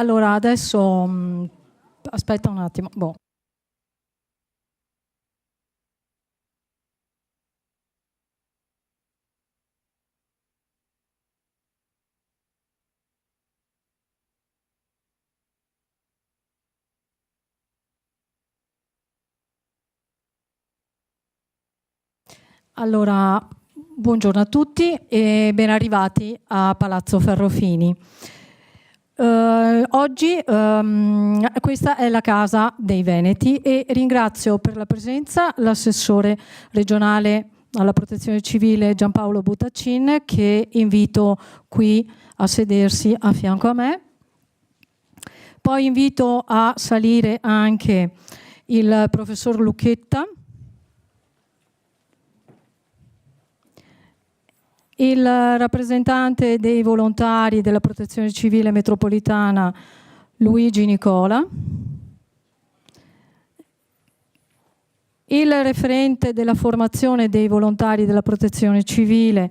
Allora, adesso aspetta un attimo. Boh. Allora, buongiorno a tutti e ben arrivati a Palazzo Ferrofini. Oggi questa è la Casa dei Veneti e ringrazio per la presenza l'assessore regionale alla Protezione Civile Giampaolo Butaccin, che invito qui a sedersi a fianco a me. Poi invito a salire anche il professor Lucchetta, il rappresentante dei volontari della Protezione Civile Metropolitana Luigi Nicola, il referente della formazione dei volontari della Protezione Civile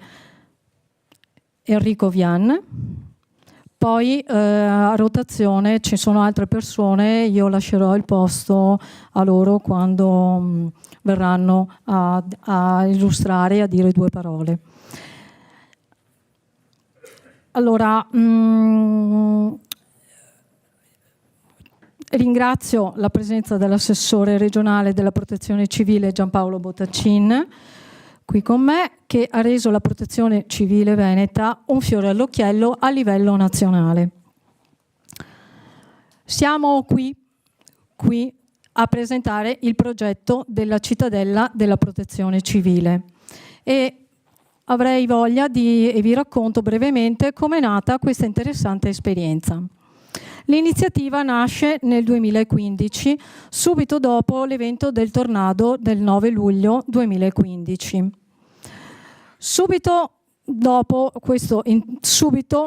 Enrico Vian. Poi a rotazione ci sono altre persone, io lascerò il posto a loro quando verranno a illustrare e a dire due parole. Allora, ringrazio la presenza dell'assessore regionale della Protezione Civile Giampaolo Butaccin, qui con me, che ha reso la Protezione Civile veneta un fiore all'occhiello a livello nazionale. Siamo qui a presentare il progetto della cittadella della Protezione Civile e avrei voglia e vi racconto brevemente come è nata questa interessante esperienza. L'iniziativa nasce nel 2015, subito dopo l'evento del tornado del 9 luglio 2015. Subito dopo questo,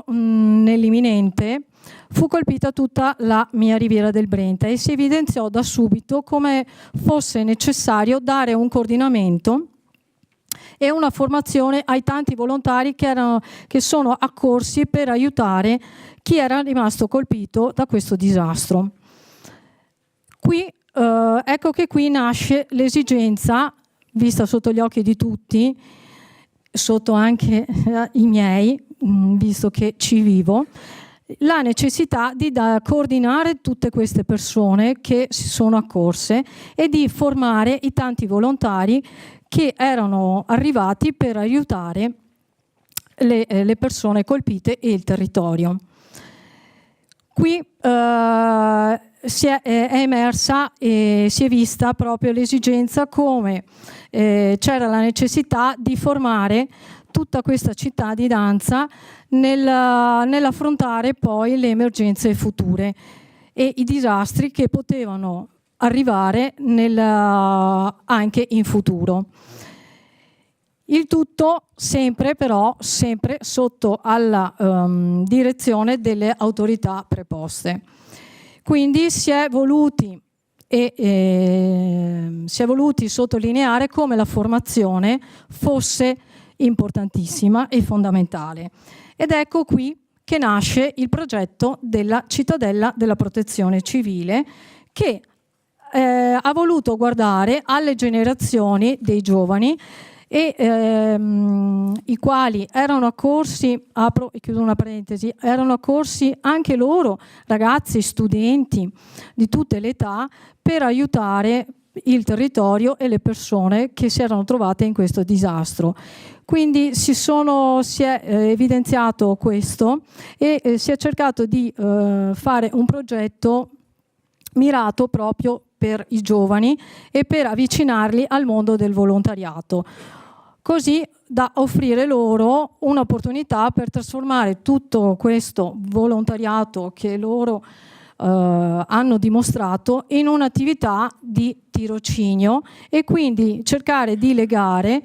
nell'imminente, fu colpita tutta la mia Riviera del Brenta e si evidenziò da subito come fosse necessario dare un coordinamento e una formazione ai tanti volontari che sono accorsi per aiutare chi era rimasto colpito da questo disastro. Ecco che qui nasce l'esigenza, vista sotto gli occhi di tutti, sotto anche i miei, visto che ci vivo, la necessità di coordinare tutte queste persone che si sono accorse e di formare i tanti volontari che erano arrivati per aiutare le persone colpite e il territorio. Qui è emersa e si è vista proprio l'esigenza come c'era la necessità di formare tutta questa cittadinanza nell'affrontare poi le emergenze future e i disastri che potevano arrivare anche in futuro. Il tutto sempre sotto alla direzione delle autorità preposte. Quindi si è voluti sottolineare come la formazione fosse importantissima e fondamentale. Ed ecco qui che nasce il progetto della cittadella della Protezione Civile, che ha voluto guardare alle generazioni dei giovani e i quali erano accorsi, apro e chiudo una parentesi, erano accorsi anche loro, ragazzi, studenti di tutte le età, per aiutare il territorio e le persone che si erano trovate in questo disastro. Quindi si è evidenziato questo e si è cercato di fare un progetto mirato proprio per i giovani e per avvicinarli al mondo del volontariato, così da offrire loro un'opportunità per trasformare tutto questo volontariato che loro hanno dimostrato in un'attività di tirocinio e quindi cercare di legare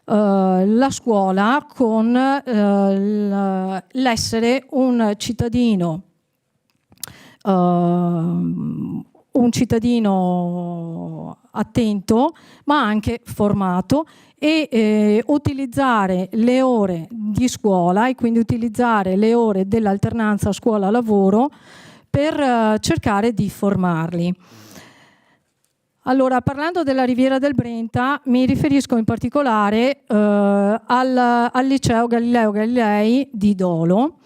la scuola con l'essere un cittadino attento ma anche formato e utilizzare le ore di scuola e quindi utilizzare le ore dell'alternanza scuola-lavoro per cercare di formarli. Allora, parlando della Riviera del Brenta, mi riferisco in particolare al liceo Galileo Galilei di Dolo,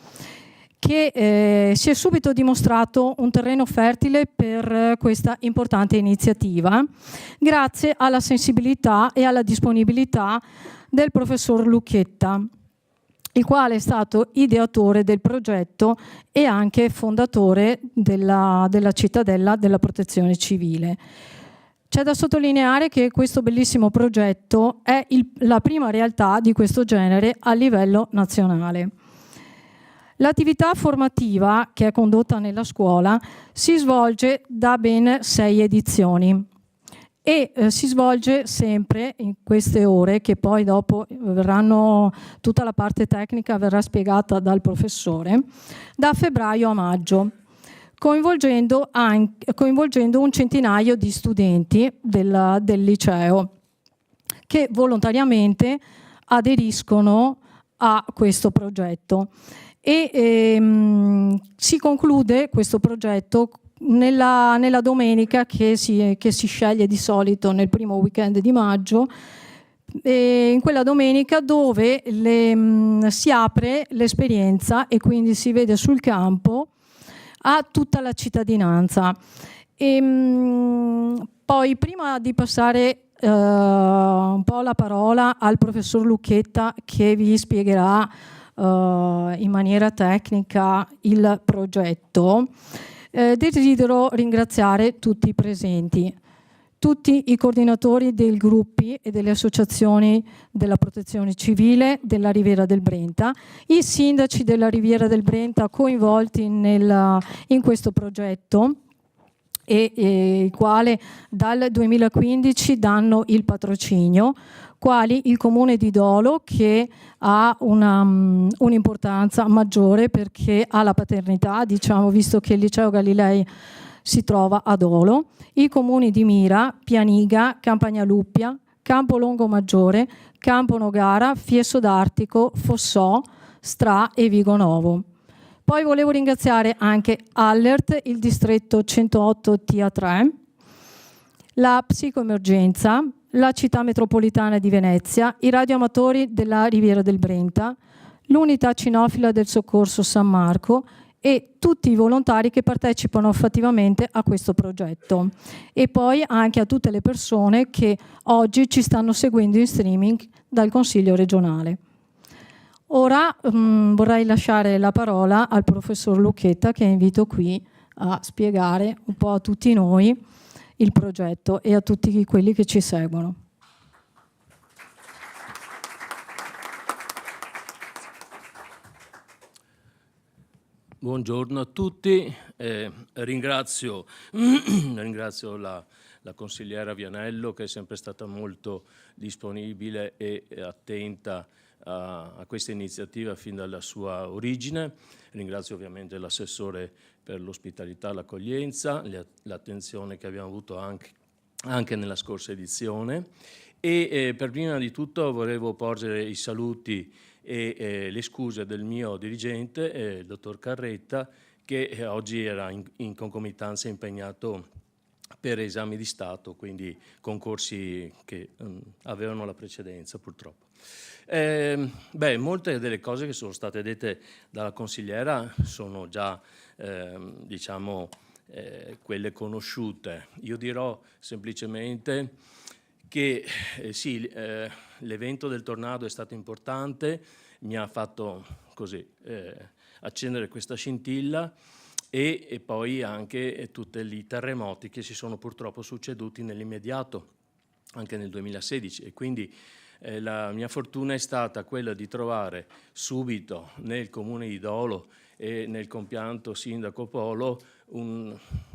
che si è subito dimostrato un terreno fertile per questa importante iniziativa, grazie alla sensibilità e alla disponibilità del professor Lucchetta, il quale è stato ideatore del progetto e anche fondatore della cittadella della Protezione Civile. C'è da sottolineare che questo bellissimo progetto è la prima realtà di questo genere a livello nazionale. L'attività formativa che è condotta nella scuola si svolge da ben 6 edizioni e si svolge sempre in queste ore, che poi dopo tutta la parte tecnica verrà spiegata dal professore, da febbraio a maggio, coinvolgendo un centinaio di studenti del liceo che volontariamente aderiscono a questo progetto. E si conclude questo progetto nella domenica che si sceglie di solito nel primo weekend di maggio, in quella domenica dove si apre l'esperienza e quindi si vede sul campo a tutta la cittadinanza. Poi, prima di passare un po' la parola al professor Lucchetta, che vi spiegherà in maniera tecnica il progetto, desidero ringraziare tutti i presenti, tutti i coordinatori dei gruppi e delle associazioni della Protezione Civile della Riviera del Brenta, i sindaci della Riviera del Brenta coinvolti in questo progetto e il quale dal 2015 danno il patrocinio, quali il Comune di Dolo, che ha un'importanza maggiore perché ha la paternità, diciamo, visto che il Liceo Galilei si trova a Dolo, i comuni di Mira, Pianiga, Campagnaluppia, Campo Longo Maggiore, Campo Nogara, Fiesso d'Artico, Fossò, Stra e Vigonovo. Poi volevo ringraziare anche Allert, il distretto 108 TA3, la Psicoemergenza, la Città Metropolitana di Venezia, i radioamatori della Riviera del Brenta, l'Unità Cinofila del Soccorso San Marco e tutti i volontari che partecipano fattivamente a questo progetto, e poi anche a tutte le persone che oggi ci stanno seguendo in streaming dal Consiglio regionale. Ora vorrei lasciare la parola al professor Lucchetta, che invito qui a spiegare un po' a tutti noi il progetto e a tutti quelli che ci seguono. Buongiorno a tutti, ringrazio la consigliera Vianello, che è sempre stata molto disponibile e attenta a questa iniziativa fin dalla sua origine. Ringrazio ovviamente l'assessore per l'ospitalità e l'accoglienza, l'attenzione che abbiamo avuto anche nella scorsa edizione, e per prima di tutto volevo porgere i saluti e le scuse del mio dirigente, il dottor Carretta, che oggi era in concomitanza impegnato per esami di Stato, quindi concorsi che avevano la precedenza purtroppo. Molte delle cose che sono state dette dalla consigliera sono già quelle conosciute. Io dirò semplicemente che sì, l'evento del tornado è stato importante, mi ha fatto così accendere questa scintilla, e poi anche tutti i terremoti che si sono purtroppo succeduti nell'immediato, anche nel 2016, e quindi la mia fortuna è stata quella di trovare subito nel comune di Dolo e nel compianto sindaco Polo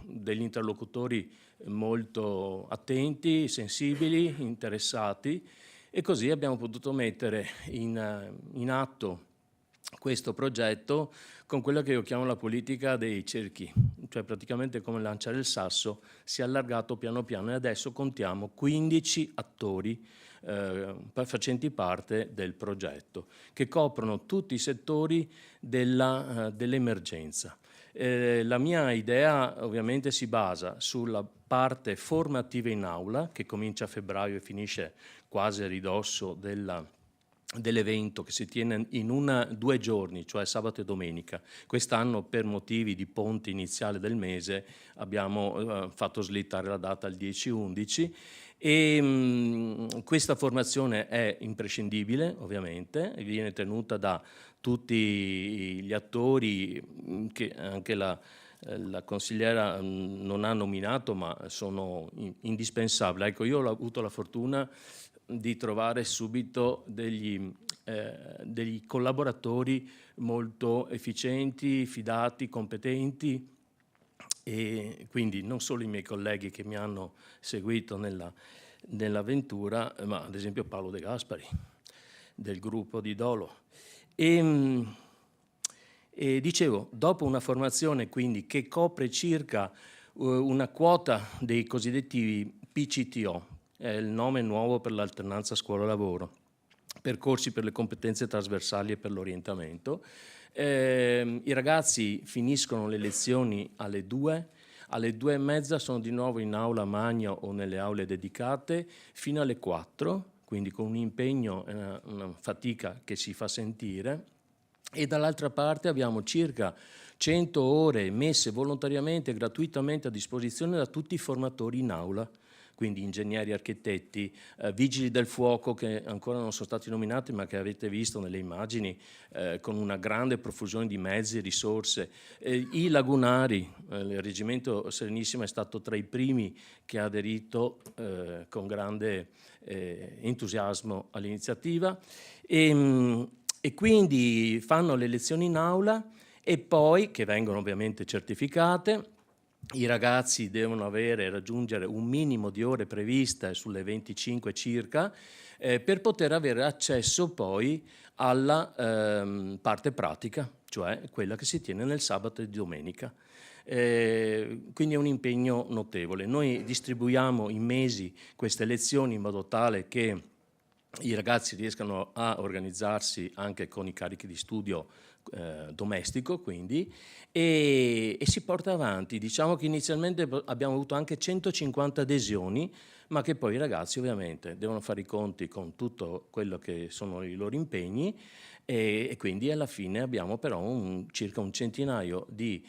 degli interlocutori molto attenti, sensibili, interessati, e così abbiamo potuto mettere in atto questo progetto con quella che io chiamo la politica dei cerchi, cioè praticamente come lanciare il sasso, si è allargato piano piano e adesso contiamo 15 attori facenti parte del progetto, che coprono tutti i settori dell'emergenza. La mia idea ovviamente si basa sulla parte formativa in aula, che comincia a febbraio e finisce quasi a ridosso dell'evento, che si tiene in 2 giorni, cioè sabato e domenica. Quest'anno, per motivi di ponte iniziale del mese, abbiamo fatto slittare la data al 10-11 e questa formazione è imprescindibile, ovviamente, e viene tenuta da tutti gli attori che anche la consigliera non ha nominato, ma sono indispensabili. Ecco, io ho avuto la fortuna di trovare subito degli collaboratori molto efficienti, fidati, competenti, e quindi non solo i miei colleghi che mi hanno seguito nell'avventura, ma ad esempio Paolo De Gaspari del gruppo di Dolo. E dicevo, dopo una formazione quindi che copre circa una quota dei cosiddetti PCTO, è il nome nuovo per l'alternanza scuola-lavoro, percorsi per le competenze trasversali e per l'orientamento. I ragazzi finiscono le lezioni alle 2, alle 2:30 sono di nuovo in aula magna o nelle aule dedicate fino alle 4, quindi con un impegno e una fatica che si fa sentire, e dall'altra parte abbiamo circa 100 ore messe volontariamente e gratuitamente a disposizione da tutti i formatori in aula, quindi ingegneri, architetti, vigili del fuoco che ancora non sono stati nominati ma che avete visto nelle immagini, con una grande profusione di mezzi e risorse, i lagunari. Il Reggimento Serenissima è stato tra i primi che ha aderito con grande entusiasmo all'iniziativa e quindi fanno le lezioni in aula e poi, che vengono ovviamente certificate, i ragazzi devono raggiungere un minimo di ore previste, sulle 25 circa, per poter avere accesso poi alla parte pratica, cioè quella che si tiene nel sabato e domenica. Quindi è un impegno notevole. Noi distribuiamo in mesi queste lezioni in modo tale che i ragazzi riescano a organizzarsi anche con i carichi di studio domestico, quindi, e si porta avanti. Diciamo che inizialmente abbiamo avuto anche 150 adesioni, ma che poi i ragazzi ovviamente devono fare i conti con tutto quello che sono i loro impegni e quindi alla fine abbiamo però circa un centinaio di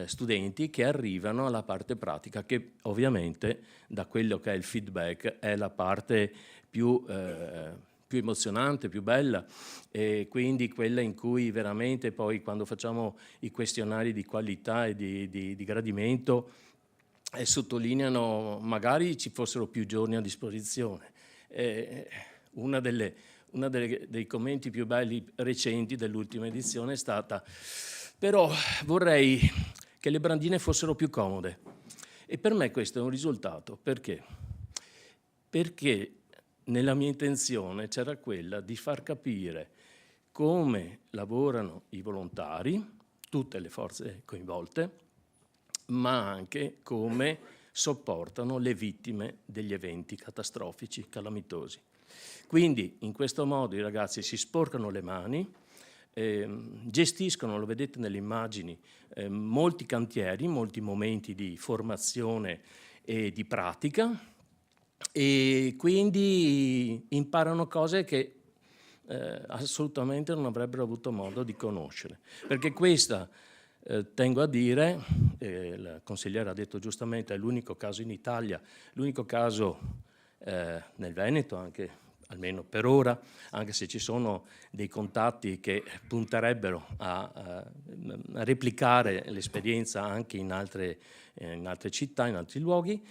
studenti che arrivano alla parte pratica, che ovviamente da quello che è il feedback è la parte più emozionante, più bella, e quindi quella in cui veramente poi quando facciamo i questionari di qualità e di gradimento sottolineano magari ci fossero più giorni a disposizione. Uno dei commenti più belli recenti dell'ultima edizione è stata: però vorrei che le brandine fossero più comode. E per me questo è un risultato. Perché? Perché nella mia intenzione c'era quella di far capire come lavorano i volontari, tutte le forze coinvolte, ma anche come sopportano le vittime degli eventi catastrofici, calamitosi. Quindi in questo modo i ragazzi si sporcano le mani, gestiscono, lo vedete nelle immagini, molti cantieri, molti momenti di formazione e di pratica, e quindi imparano cose che assolutamente non avrebbero avuto modo di conoscere. Perché questa, tengo a dire, la consigliera ha detto giustamente, è l'unico caso in Italia, l'unico caso nel Veneto, anche almeno per ora, anche se ci sono dei contatti che punterebbero a replicare l'esperienza anche in altre città, in altri luoghi.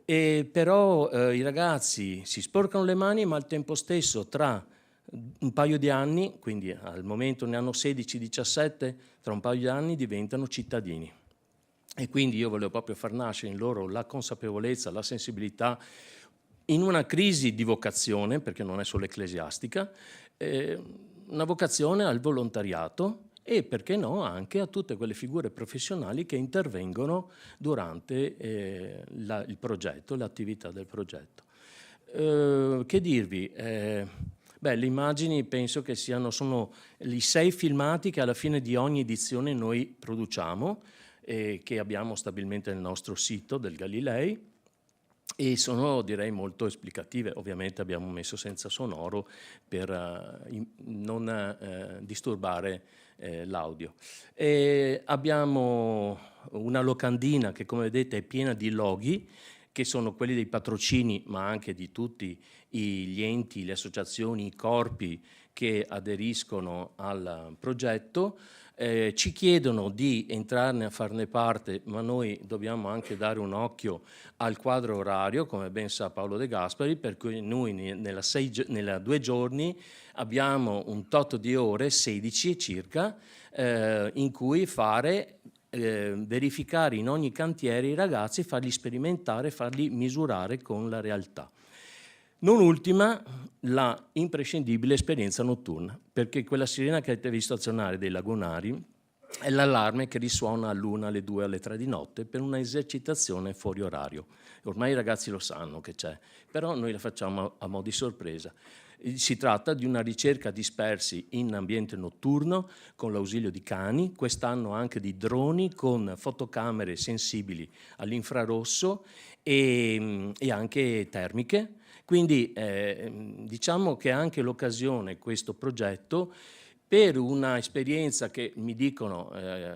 Però i ragazzi si sporcano le mani, ma al tempo stesso tra un paio di anni, quindi al momento ne hanno 16-17, tra un paio di anni diventano cittadini. E quindi io volevo proprio far nascere in loro la consapevolezza, la sensibilità, in una crisi di vocazione, perché non è solo ecclesiastica, una vocazione al volontariato e, perché no, anche a tutte quelle figure professionali che intervengono durante il progetto, l'attività del progetto. Che dirvi? Le immagini penso che sono i 6 filmati che alla fine di ogni edizione noi produciamo. che abbiamo stabilmente nel nostro sito del Galilei, e sono, direi, molto esplicative. Ovviamente abbiamo messo senza sonoro per non disturbare l'audio. Abbiamo una locandina che, come vedete, è piena di loghi, che sono quelli dei patrocini, ma anche di tutti gli enti, le associazioni, i corpi che aderiscono al progetto. Ci chiedono di entrarne a farne parte, ma noi dobbiamo anche dare un occhio al quadro orario, come ben sa Paolo De Gasperi, per cui noi nella 2 giorni abbiamo un tot di ore, 16 circa, in cui verificare in ogni cantiere i ragazzi, farli sperimentare, farli misurare con la realtà. Non ultima, la imprescindibile esperienza notturna, perché quella sirena che avete visto azionare dei lagunari è l'allarme che risuona all'1, alle 2, alle 3 di notte per una esercitazione fuori orario. Ormai i ragazzi lo sanno che c'è, però noi la facciamo a mo' di sorpresa. Si tratta di una ricerca dispersi in ambiente notturno con l'ausilio di cani, quest'anno anche di droni con fotocamere sensibili all'infrarosso e anche termiche. Quindi diciamo che anche l'occasione, questo progetto, per una esperienza che mi dicono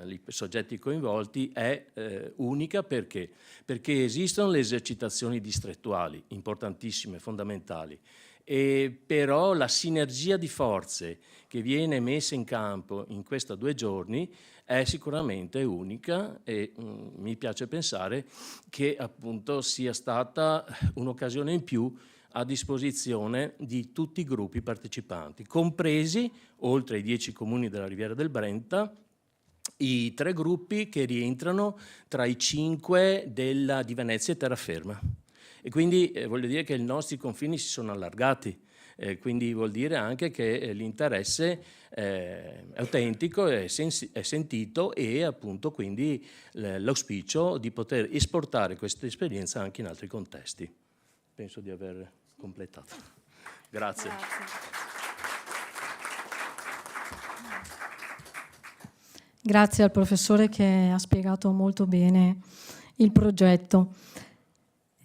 i soggetti coinvolti è unica. Perché? Perché esistono le esercitazioni distrettuali, importantissime, fondamentali, però la sinergia di forze che viene messa in campo in questi 2 giorni è sicuramente unica, e mi piace pensare che appunto sia stata un'occasione in più a disposizione di tutti i gruppi partecipanti, compresi, oltre ai 10 comuni della Riviera del Brenta, i 3 gruppi che rientrano tra i 5 di Venezia e terraferma. E quindi voglio dire che i nostri confini si sono allargati, quindi vuol dire anche che l'interesse è autentico, è sentito, e appunto quindi l'auspicio di poter esportare questa esperienza anche in altri contesti. Penso di aver completato. Grazie. Grazie al professore che ha spiegato molto bene il progetto.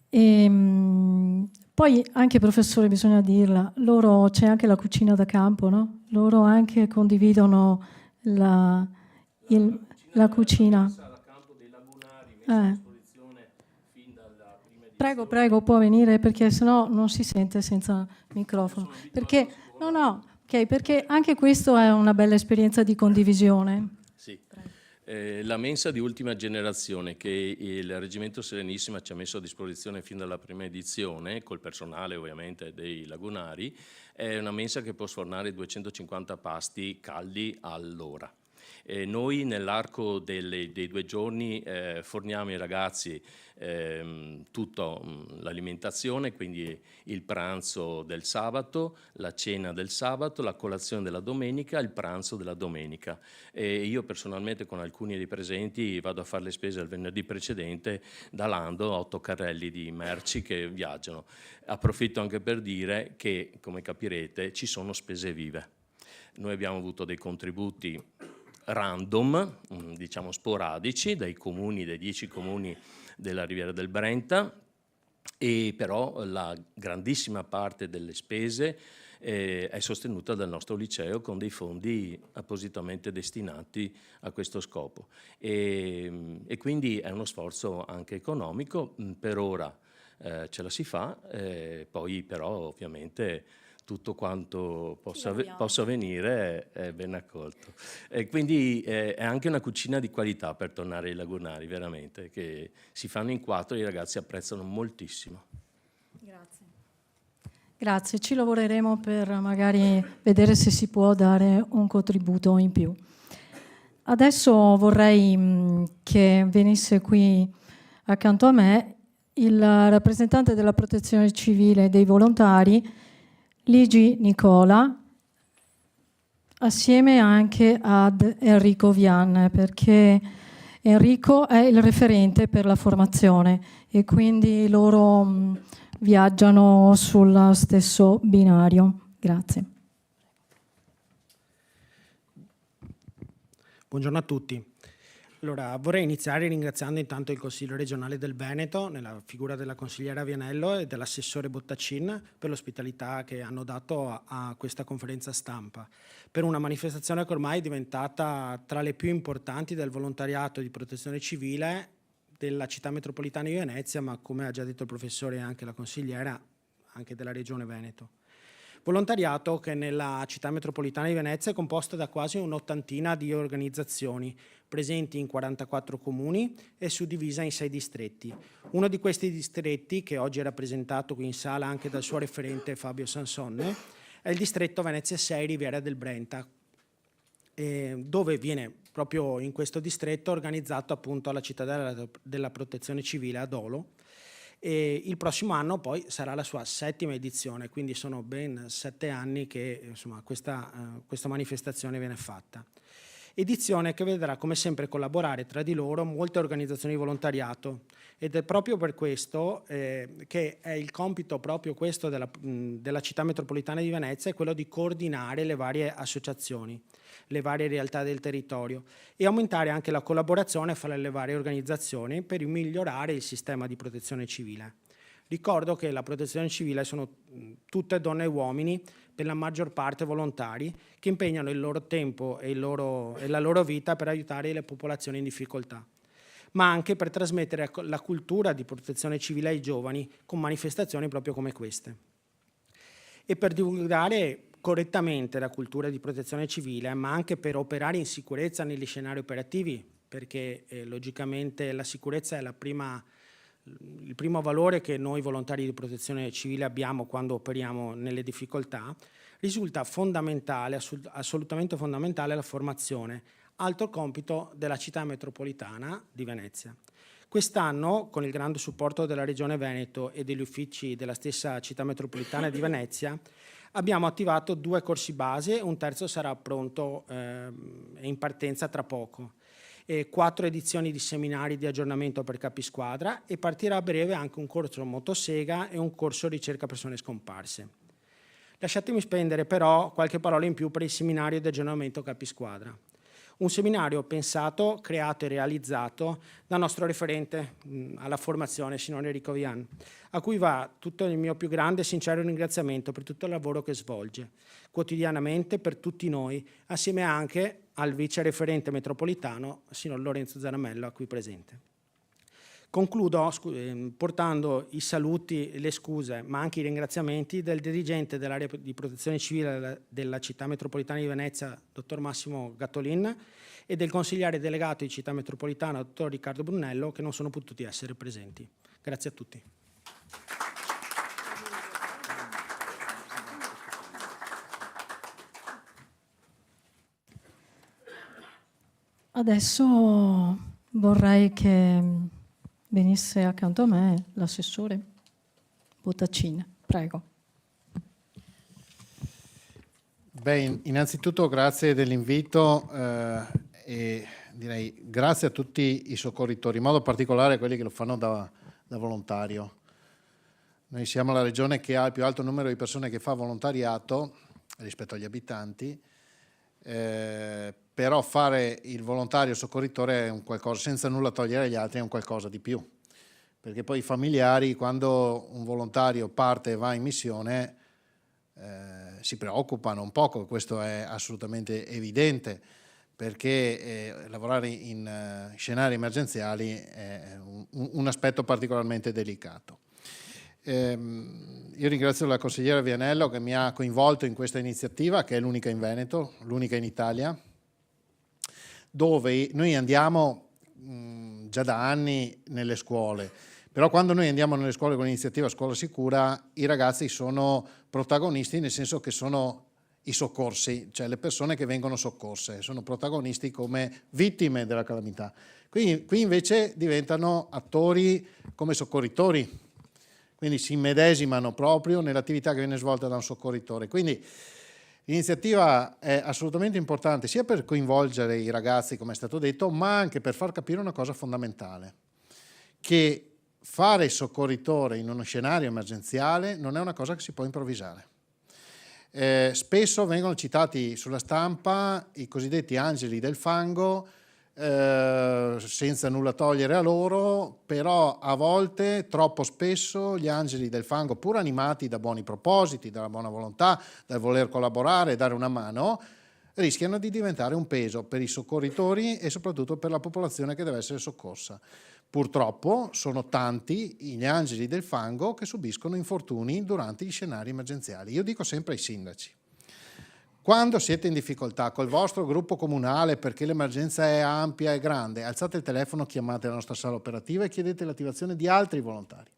Poi anche, professore, bisogna dirla, loro c'è anche la cucina da campo, no? Loro anche condividono la cucina. Da campo dei lagunari, messa a disposizione fin dalla prima edizione. Prego, può venire, perché sennò non si sente senza microfono. Perché perché anche questo è una bella esperienza di condivisione. Sì. La mensa di ultima generazione che il Reggimento Serenissima ci ha messo a disposizione fin dalla prima edizione, col personale ovviamente dei lagunari, è una mensa che può sfornare 250 pasti caldi all'ora. Noi nell'arco dei 2 giorni forniamo ai ragazzi tutta l'alimentazione, quindi il pranzo del sabato, la cena del sabato, la colazione della domenica, il pranzo della domenica. Io personalmente con alcuni dei presenti vado a fare le spese il venerdì precedente da Lando, 8 carrelli di merci che viaggiano. Approfitto anche per dire che, come capirete, ci sono spese vive. Noi abbiamo avuto dei contributi random, diciamo sporadici, dai 10 comuni della Riviera del Brenta, e però la grandissima parte delle spese è sostenuta dal nostro liceo con dei fondi appositamente destinati a questo scopo, e quindi è uno sforzo anche economico. Per ora ce la si fa, poi però ovviamente tutto quanto possa venire è ben accolto. Quindi è anche una cucina di qualità, per tornare ai lagunari, veramente, che si fanno in 4 e i ragazzi apprezzano moltissimo. Grazie, ci lavoreremo per magari vedere se si può dare un contributo in più. Adesso vorrei che venisse qui accanto a me il rappresentante della Protezione Civile dei volontari, Ligi Nicola, assieme anche ad Enrico Vian, perché Enrico è il referente per la formazione e quindi loro viaggiano sul stesso binario. Grazie. Buongiorno a tutti. Allora, vorrei iniziare ringraziando intanto il Consiglio regionale del Veneto, nella figura della consigliera Vianello e dell'assessore Bottacin, per l'ospitalità che hanno dato a questa conferenza stampa, per una manifestazione che ormai è diventata tra le più importanti del volontariato di protezione civile della città metropolitana di Venezia, ma come ha già detto il professore e anche la consigliera, anche della regione Veneto. Volontariato che nella città metropolitana di Venezia è composta da quasi un'ottantina di organizzazioni presenti in 44 comuni e suddivisa in 6 distretti. Uno di questi distretti, che oggi è rappresentato qui in sala anche dal suo referente Fabio Sansonne, è il distretto Venezia 6 Riviera del Brenta, dove viene proprio in questo distretto organizzato appunto la cittadella della protezione civile a Dolo. E il prossimo anno poi sarà la sua 7ª edizione, quindi sono ben 7 anni che insomma, questa manifestazione viene fatta. Edizione che vedrà come sempre collaborare tra di loro molte organizzazioni di volontariato, ed è proprio per questo che è il compito proprio questo della città metropolitana di Venezia, è quello di coordinare le varie associazioni, le varie realtà del territorio e aumentare anche la collaborazione fra le varie organizzazioni per migliorare il sistema di protezione civile. Ricordo che la protezione civile sono tutte donne e uomini, per la maggior parte volontari, che impegnano il loro tempo e la loro vita per aiutare le popolazioni in difficoltà, ma anche per trasmettere la cultura di protezione civile ai giovani con manifestazioni proprio come queste. E per divulgare correttamente la cultura di protezione civile, ma anche per operare in sicurezza negli scenari operativi, perché logicamente la sicurezza è il primo valore che noi volontari di protezione civile abbiamo quando operiamo nelle difficoltà, risulta fondamentale, assolutamente fondamentale, la formazione, altro compito della città metropolitana di Venezia. Quest'anno, con il grande supporto della Regione Veneto e degli uffici della stessa città metropolitana di Venezia, abbiamo attivato 2 corsi base, un terzo sarà pronto in partenza tra poco. 4 edizioni di seminari di aggiornamento per capisquadra e partirà a breve anche un corso motosega e un corso ricerca persone scomparse. Lasciatemi spendere però qualche parola in più per il seminario di aggiornamento capisquadra. Un seminario pensato, creato e realizzato dal nostro referente alla formazione, signor Enrico Vian, a cui va tutto il mio più grande e sincero ringraziamento per tutto il lavoro che svolge quotidianamente per tutti noi, assieme anche al vice referente metropolitano, signor Lorenzo Zaramello, qui presente. Concludo portando i saluti e le scuse, ma anche i ringraziamenti del dirigente dell'area di protezione civile della città metropolitana di Venezia, dottor Massimo Gattolin, e del consigliere delegato di città metropolitana, dottor Riccardo Brunello, che non sono potuti essere presenti. Grazie a tutti. Adesso vorrei che venisse accanto a me l'assessore Bottacin. Prego. Beh, innanzitutto grazie dell'invito e direi grazie a tutti i soccorritori, in modo particolare quelli che lo fanno da volontario. Noi siamo la regione che ha il più alto numero di persone che fa volontariato rispetto agli abitanti, però fare il volontario soccorritore è un qualcosa, senza nulla togliere agli altri, è un qualcosa di più, perché poi i familiari, quando un volontario parte e va in missione, si preoccupano un poco, questo è assolutamente evidente, perché lavorare in scenari emergenziali è un aspetto particolarmente delicato. Io ringrazio la consigliera Vianello che mi ha coinvolto in questa iniziativa, che è l'unica in Veneto, l'unica in Italia, dove noi andiamo già da anni nelle scuole, però quando noi andiamo nelle scuole con l'iniziativa Scuola Sicura, i ragazzi sono protagonisti, nel senso che sono i soccorsi, cioè le persone che vengono soccorse, sono protagonisti come vittime della calamità. Qui invece diventano attori come soccorritori, quindi si immedesimano proprio nell'attività che viene svolta da un soccorritore. Quindi l'iniziativa è assolutamente importante sia per coinvolgere i ragazzi, come è stato detto, ma anche per far capire una cosa fondamentale, che fare il soccorritore in uno scenario emergenziale non è una cosa che si può improvvisare. Spesso vengono citati sulla stampa i cosiddetti angeli del fango, senza nulla togliere a loro, però a volte, troppo spesso, gli angeli del fango, pur animati da buoni propositi, dalla buona volontà, dal voler collaborare, dare una mano, rischiano di diventare un peso per i soccorritori e soprattutto per la popolazione che deve essere soccorsa. Purtroppo sono tanti gli angeli del fango che subiscono infortuni durante gli scenari emergenziali. Io dico sempre ai sindaci: quando siete in difficoltà col vostro gruppo comunale perché l'emergenza è ampia e grande, alzate il telefono, chiamate la nostra sala operativa e chiedete l'attivazione di altri volontari.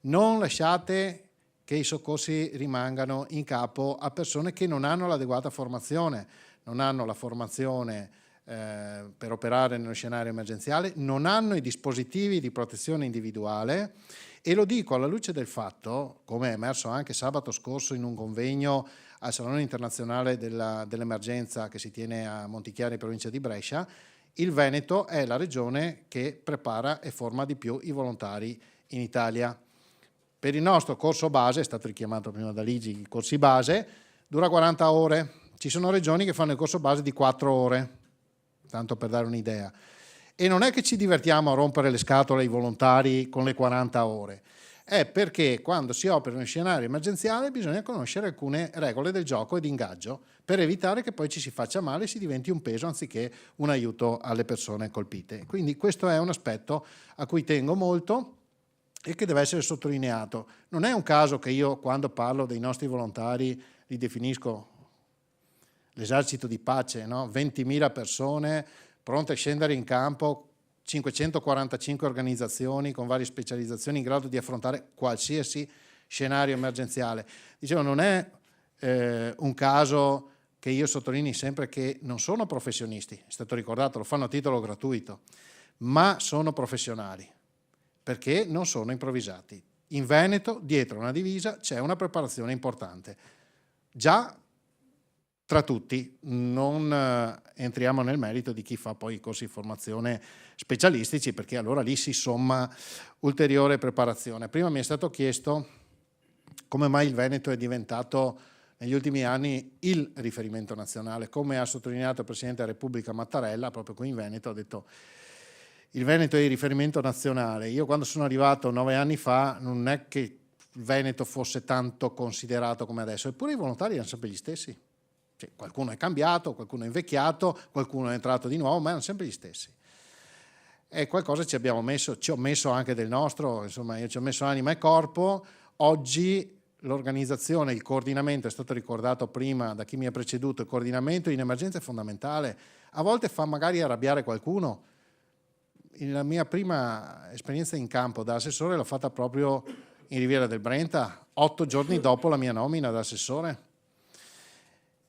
Non lasciate che i soccorsi rimangano in capo a persone che non hanno l'adeguata formazione, non hanno la formazione per operare nello scenario emergenziale, non hanno i dispositivi di protezione individuale, e lo dico alla luce del fatto, come è emerso anche sabato scorso in un convegno al Salone Internazionale dell'Emergenza che si tiene a Montichiari, provincia di Brescia, il Veneto è la regione che prepara e forma di più i volontari in Italia. Per il nostro corso base, è stato richiamato prima da Ligi, i corsi base, dura 40 ore. Ci sono regioni che fanno il corso base di 4 ore, tanto per dare un'idea. E non è che ci divertiamo a rompere le scatole ai volontari con le 40 ore, è perché quando si opera in un scenario emergenziale bisogna conoscere alcune regole del gioco e di ingaggio per evitare che poi ci si faccia male e si diventi un peso anziché un aiuto alle persone colpite. Quindi questo è un aspetto a cui tengo molto e che deve essere sottolineato. Non è un caso che io, quando parlo dei nostri volontari, li definisco l'esercito di pace, no? 20.000 persone pronte a scendere in campo, 545 organizzazioni con varie specializzazioni in grado di affrontare qualsiasi scenario emergenziale. Dicevo, non è un caso che io sottolinei sempre che non sono professionisti, è stato ricordato, lo fanno a titolo gratuito, ma sono professionali, perché non sono improvvisati. In Veneto, dietro una divisa, c'è una preparazione importante. Già tra tutti, non entriamo nel merito di chi fa poi i corsi di formazione specialistici, perché allora lì si somma ulteriore preparazione. Prima mi è stato chiesto come mai il Veneto è diventato negli ultimi anni il riferimento nazionale. Come ha sottolineato il Presidente della Repubblica Mattarella, proprio qui in Veneto, ha detto: il Veneto è il riferimento nazionale. Io quando sono arrivato 9 anni fa non è che il Veneto fosse tanto considerato come adesso, eppure i volontari erano sempre gli stessi. Cioè, qualcuno è cambiato, qualcuno è invecchiato, qualcuno è entrato di nuovo, ma erano sempre gli stessi. E qualcosa ci abbiamo messo, ci ho messo anche del nostro, insomma io ci ho messo anima e corpo. Oggi l'organizzazione, il coordinamento, è stato ricordato prima da chi mi ha preceduto, il coordinamento in emergenza è fondamentale. A volte fa magari arrabbiare qualcuno. La mia prima esperienza in campo da assessore l'ho fatta proprio in Riviera del Brenta, 8 giorni dopo la mia nomina da assessore.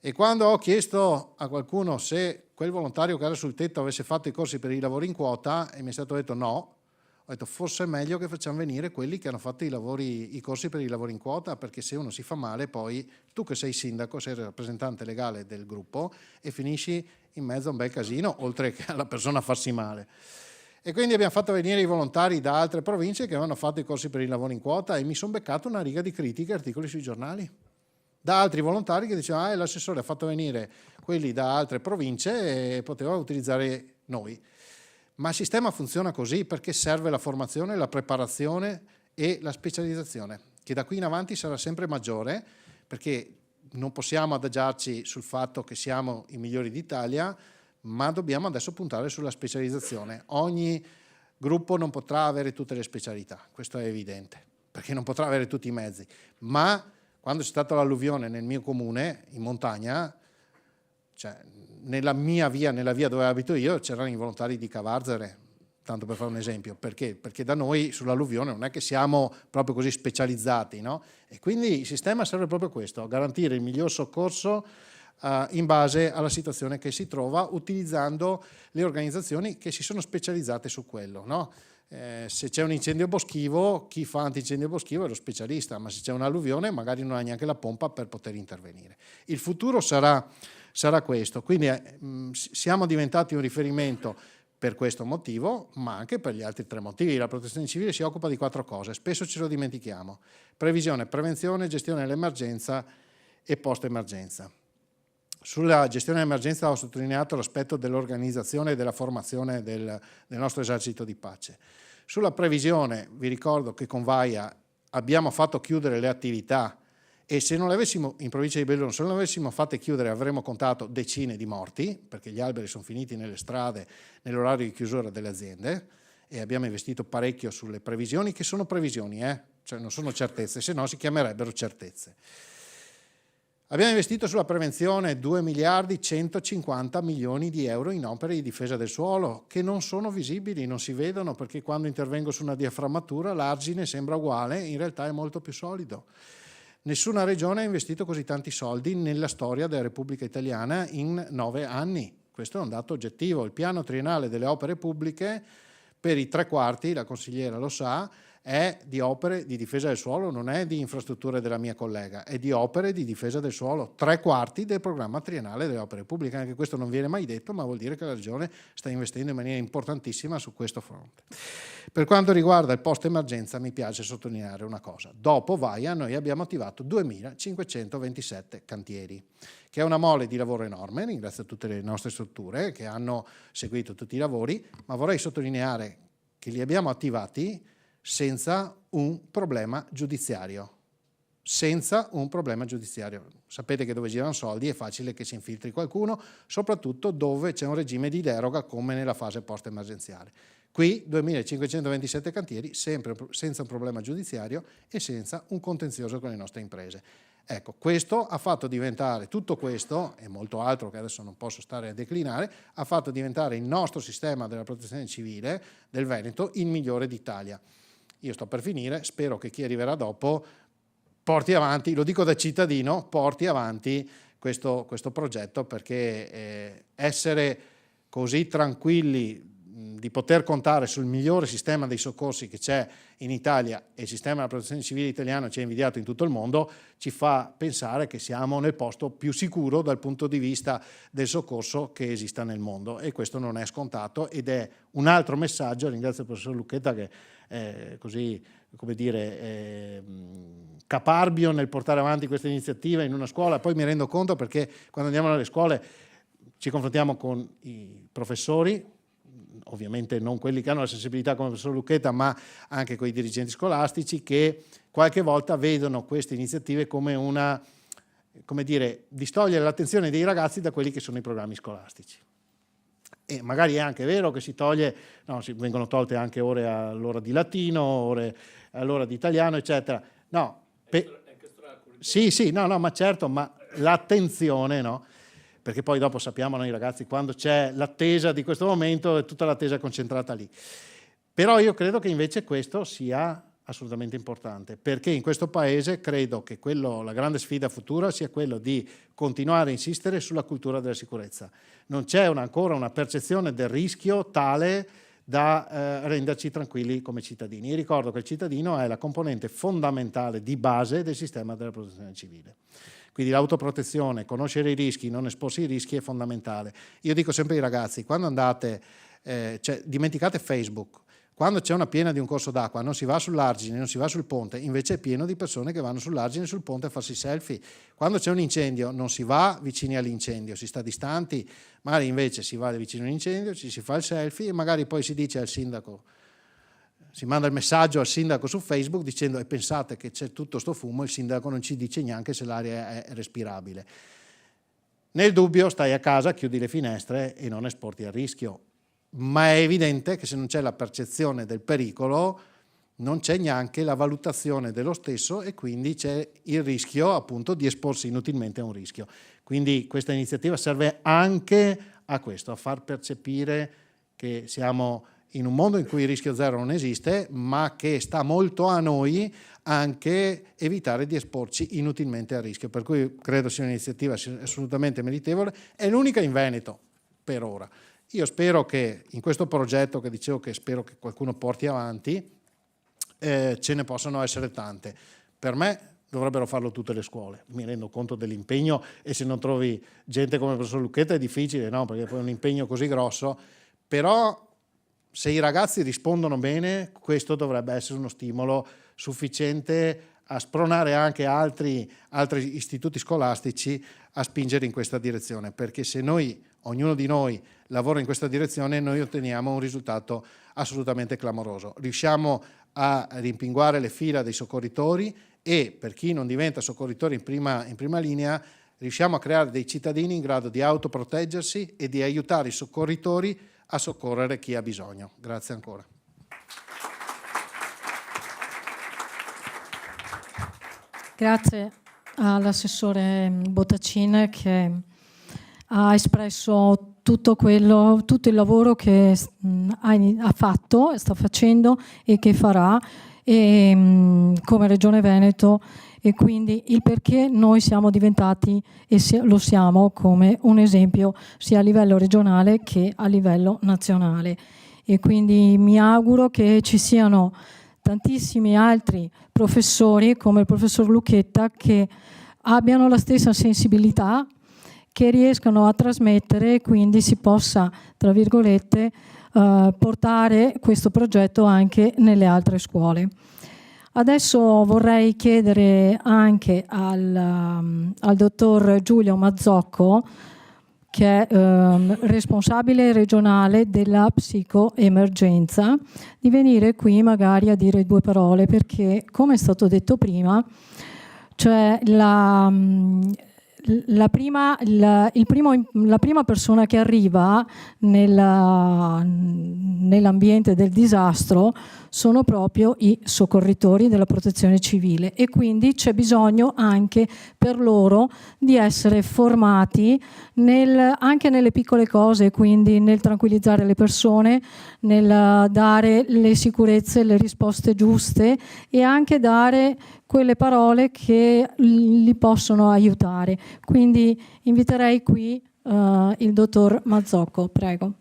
E quando ho chiesto a qualcuno se quel volontario che era sul tetto avesse fatto i corsi per i lavori in quota, e mi è stato detto no, ho detto forse è meglio che facciamo venire quelli che hanno fatto i corsi per i lavori in quota, perché se uno si fa male poi tu che sei sindaco, sei il rappresentante legale del gruppo e finisci in mezzo a un bel casino, oltre che alla persona farsi male. E quindi abbiamo fatto venire i volontari da altre province che avevano fatto i corsi per i lavori in quota e mi sono beccato una riga di critiche e articoli sui giornali da altri volontari che dicevano l'assessore ha fatto venire quelli da altre province e poteva utilizzare noi. Ma il sistema funziona così perché serve la formazione, la preparazione e la specializzazione, che da qui in avanti sarà sempre maggiore, perché non possiamo adagiarci sul fatto che siamo i migliori d'Italia, ma dobbiamo adesso puntare sulla specializzazione. Ogni gruppo non potrà avere tutte le specialità, questo è evidente, perché non potrà avere tutti i mezzi, ma quando c'è stata l'alluvione nel mio comune, in montagna, cioè nella via dove abito io, c'erano i volontari di Cavarzere, tanto per fare un esempio. Perché? Perché da noi sull'alluvione non è che siamo proprio così specializzati, no? E quindi il sistema serve proprio questo, a garantire il miglior soccorso in base alla situazione che si trova, utilizzando le organizzazioni che si sono specializzate su quello, no? Se c'è un incendio boschivo, chi fa antincendio boschivo è lo specialista, ma se c'è un'alluvione magari non ha neanche la pompa per poter intervenire. Il futuro sarà questo, quindi siamo diventati un riferimento per questo motivo, ma anche per gli altri 3 motivi. La protezione civile si occupa di 4 cose, spesso ce lo dimentichiamo: previsione, prevenzione, gestione dell'emergenza e post-emergenza. Sulla gestione dell'emergenza ho sottolineato l'aspetto dell'organizzazione e della formazione del nostro esercito di pace. Sulla previsione vi ricordo che con Vaia abbiamo fatto chiudere le attività e se non le avessimo, in provincia di Belluno, se non le avessimo fatte chiudere avremmo contato decine di morti, perché gli alberi sono finiti nelle strade nell'orario di chiusura delle aziende e abbiamo investito parecchio sulle previsioni, che sono previsioni, cioè non sono certezze, se no si chiamerebbero certezze. Abbiamo investito sulla prevenzione 2 miliardi 150 milioni di euro in opere di difesa del suolo che non sono visibili, non si vedono perché quando intervengo su una diaframmatura l'argine sembra uguale, in realtà è molto più solido. Nessuna regione ha investito così tanti soldi nella storia della Repubblica Italiana in 9 anni. Questo è un dato oggettivo. Il piano triennale delle opere pubbliche per i 3/4, la consigliera lo sa, è di opere di difesa del suolo, non è di infrastrutture della mia collega, è di opere di difesa del suolo, 3/4 del programma triennale delle opere pubbliche. Anche questo non viene mai detto, ma vuol dire che la Regione sta investendo in maniera importantissima su questo fronte. Per quanto riguarda il post emergenza mi piace sottolineare una cosa: dopo Vaia noi abbiamo attivato 2527 cantieri, che è una mole di lavoro enorme, ringrazio tutte le nostre strutture che hanno seguito tutti i lavori, ma vorrei sottolineare che li abbiamo attivati senza un problema giudiziario. Senza un problema giudiziario. Sapete che dove girano soldi è facile che si infiltri qualcuno, soprattutto dove c'è un regime di deroga come nella fase post-emergenziale. Qui 2527 cantieri, sempre senza un problema giudiziario e senza un contenzioso con le nostre imprese. Ecco, questo ha fatto diventare, tutto questo e molto altro che adesso non posso stare a declinare, ha fatto diventare il nostro sistema della protezione civile del Veneto il migliore d'Italia. Io sto per finire, spero che chi arriverà dopo porti avanti, lo dico da cittadino, porti avanti questo progetto, perché essere così tranquilli di poter contare sul migliore sistema dei soccorsi che c'è in Italia, e il sistema della protezione civile italiano ci è invidiato in tutto il mondo, ci fa pensare che siamo nel posto più sicuro dal punto di vista del soccorso che esista nel mondo, e questo non è scontato ed è un altro messaggio. Ringrazio il professor Lucchetta che è così, come dire, caparbio nel portare avanti questa iniziativa in una scuola. Poi mi rendo conto, perché quando andiamo nelle scuole ci confrontiamo con i professori, ovviamente non quelli che hanno la sensibilità come il professor Lucchetta, ma anche con i dirigenti scolastici, che qualche volta vedono queste iniziative come una, come dire, distogliere l'attenzione dei ragazzi da quelli che sono i programmi scolastici. E magari è anche vero che vengono tolte anche ore all'ora di latino, ore all'ora di italiano, eccetera. Ma certo, ma l'attenzione, no? Perché poi dopo sappiamo noi ragazzi, quando c'è l'attesa di questo momento è tutta l'attesa concentrata lì. Però io credo che invece questo sia assolutamente importante, perché in questo paese credo che la grande sfida futura sia quello di continuare a insistere sulla cultura della sicurezza. Non c'è ancora una percezione del rischio tale da renderci tranquilli come cittadini. Io ricordo che il cittadino è la componente fondamentale di base del sistema della protezione civile. Quindi l'autoprotezione, conoscere i rischi, non esporsi ai rischi è fondamentale. Io dico sempre ai ragazzi, quando andate, dimenticate Facebook, quando c'è una piena di un corso d'acqua non si va sull'argine, non si va sul ponte, invece è pieno di persone che vanno sull'argine e sul ponte a farsi selfie. Quando c'è un incendio non si va vicini all'incendio, si sta distanti, magari invece si va vicino all'incendio, ci si fa il selfie e magari poi si dice al sindaco, si manda il messaggio al sindaco su Facebook dicendo: e pensate che c'è tutto sto fumo, il sindaco non ci dice neanche se l'aria è respirabile. Nel dubbio stai a casa, chiudi le finestre e non esporti al rischio. Ma è evidente che se non c'è la percezione del pericolo non c'è neanche la valutazione dello stesso e quindi c'è il rischio appunto di esporsi inutilmente a un rischio. Quindi questa iniziativa serve anche a questo, a far percepire che siamo in un mondo in cui il rischio zero non esiste, ma che sta molto a noi anche evitare di esporci inutilmente al rischio. Per cui credo sia un'iniziativa assolutamente meritevole, è l'unica in Veneto per ora. Io spero che in questo progetto, che dicevo che spero che qualcuno porti avanti, ce ne possano essere tante. Per me dovrebbero farlo tutte le scuole, mi rendo conto dell'impegno e se non trovi gente come il professor Lucchetta è difficile, no? Perché poi è un impegno così grosso, però se i ragazzi rispondono bene questo dovrebbe essere uno stimolo sufficiente a spronare anche altri istituti scolastici a spingere in questa direzione, perché se ognuno di noi lavora in questa direzione, noi otteniamo un risultato assolutamente clamoroso. Riusciamo a rimpinguare le fila dei soccorritori e, per chi non diventa soccorritore in prima linea, riusciamo a creare dei cittadini in grado di autoproteggersi e di aiutare i soccorritori a soccorrere chi ha bisogno. Grazie ancora. Grazie all'assessore Bottacin che ha espresso tutto il lavoro che ha fatto, sta facendo e che farà come Regione Veneto, e quindi il perché noi siamo diventati e lo siamo come un esempio sia a livello regionale che a livello nazionale. E quindi mi auguro che ci siano tantissimi altri professori come il professor Lucchetta che abbiano la stessa sensibilità, che riescano a trasmettere e quindi si possa, tra virgolette, portare questo progetto anche nelle altre scuole. Adesso vorrei chiedere anche al dottor Giulio Mazzocco, che è responsabile regionale della psicoemergenza, di venire qui magari a dire due parole, perché come è stato detto prima, cioè la prima persona che arriva nell'ambiente del disastro sono proprio i soccorritori della protezione civile, e quindi c'è bisogno anche per loro di essere formati anche nelle piccole cose, quindi nel tranquillizzare le persone, nel dare le sicurezze, le risposte giuste e anche dare quelle parole che li possono aiutare. Quindi inviterei qui il dottor Mazzocco, prego.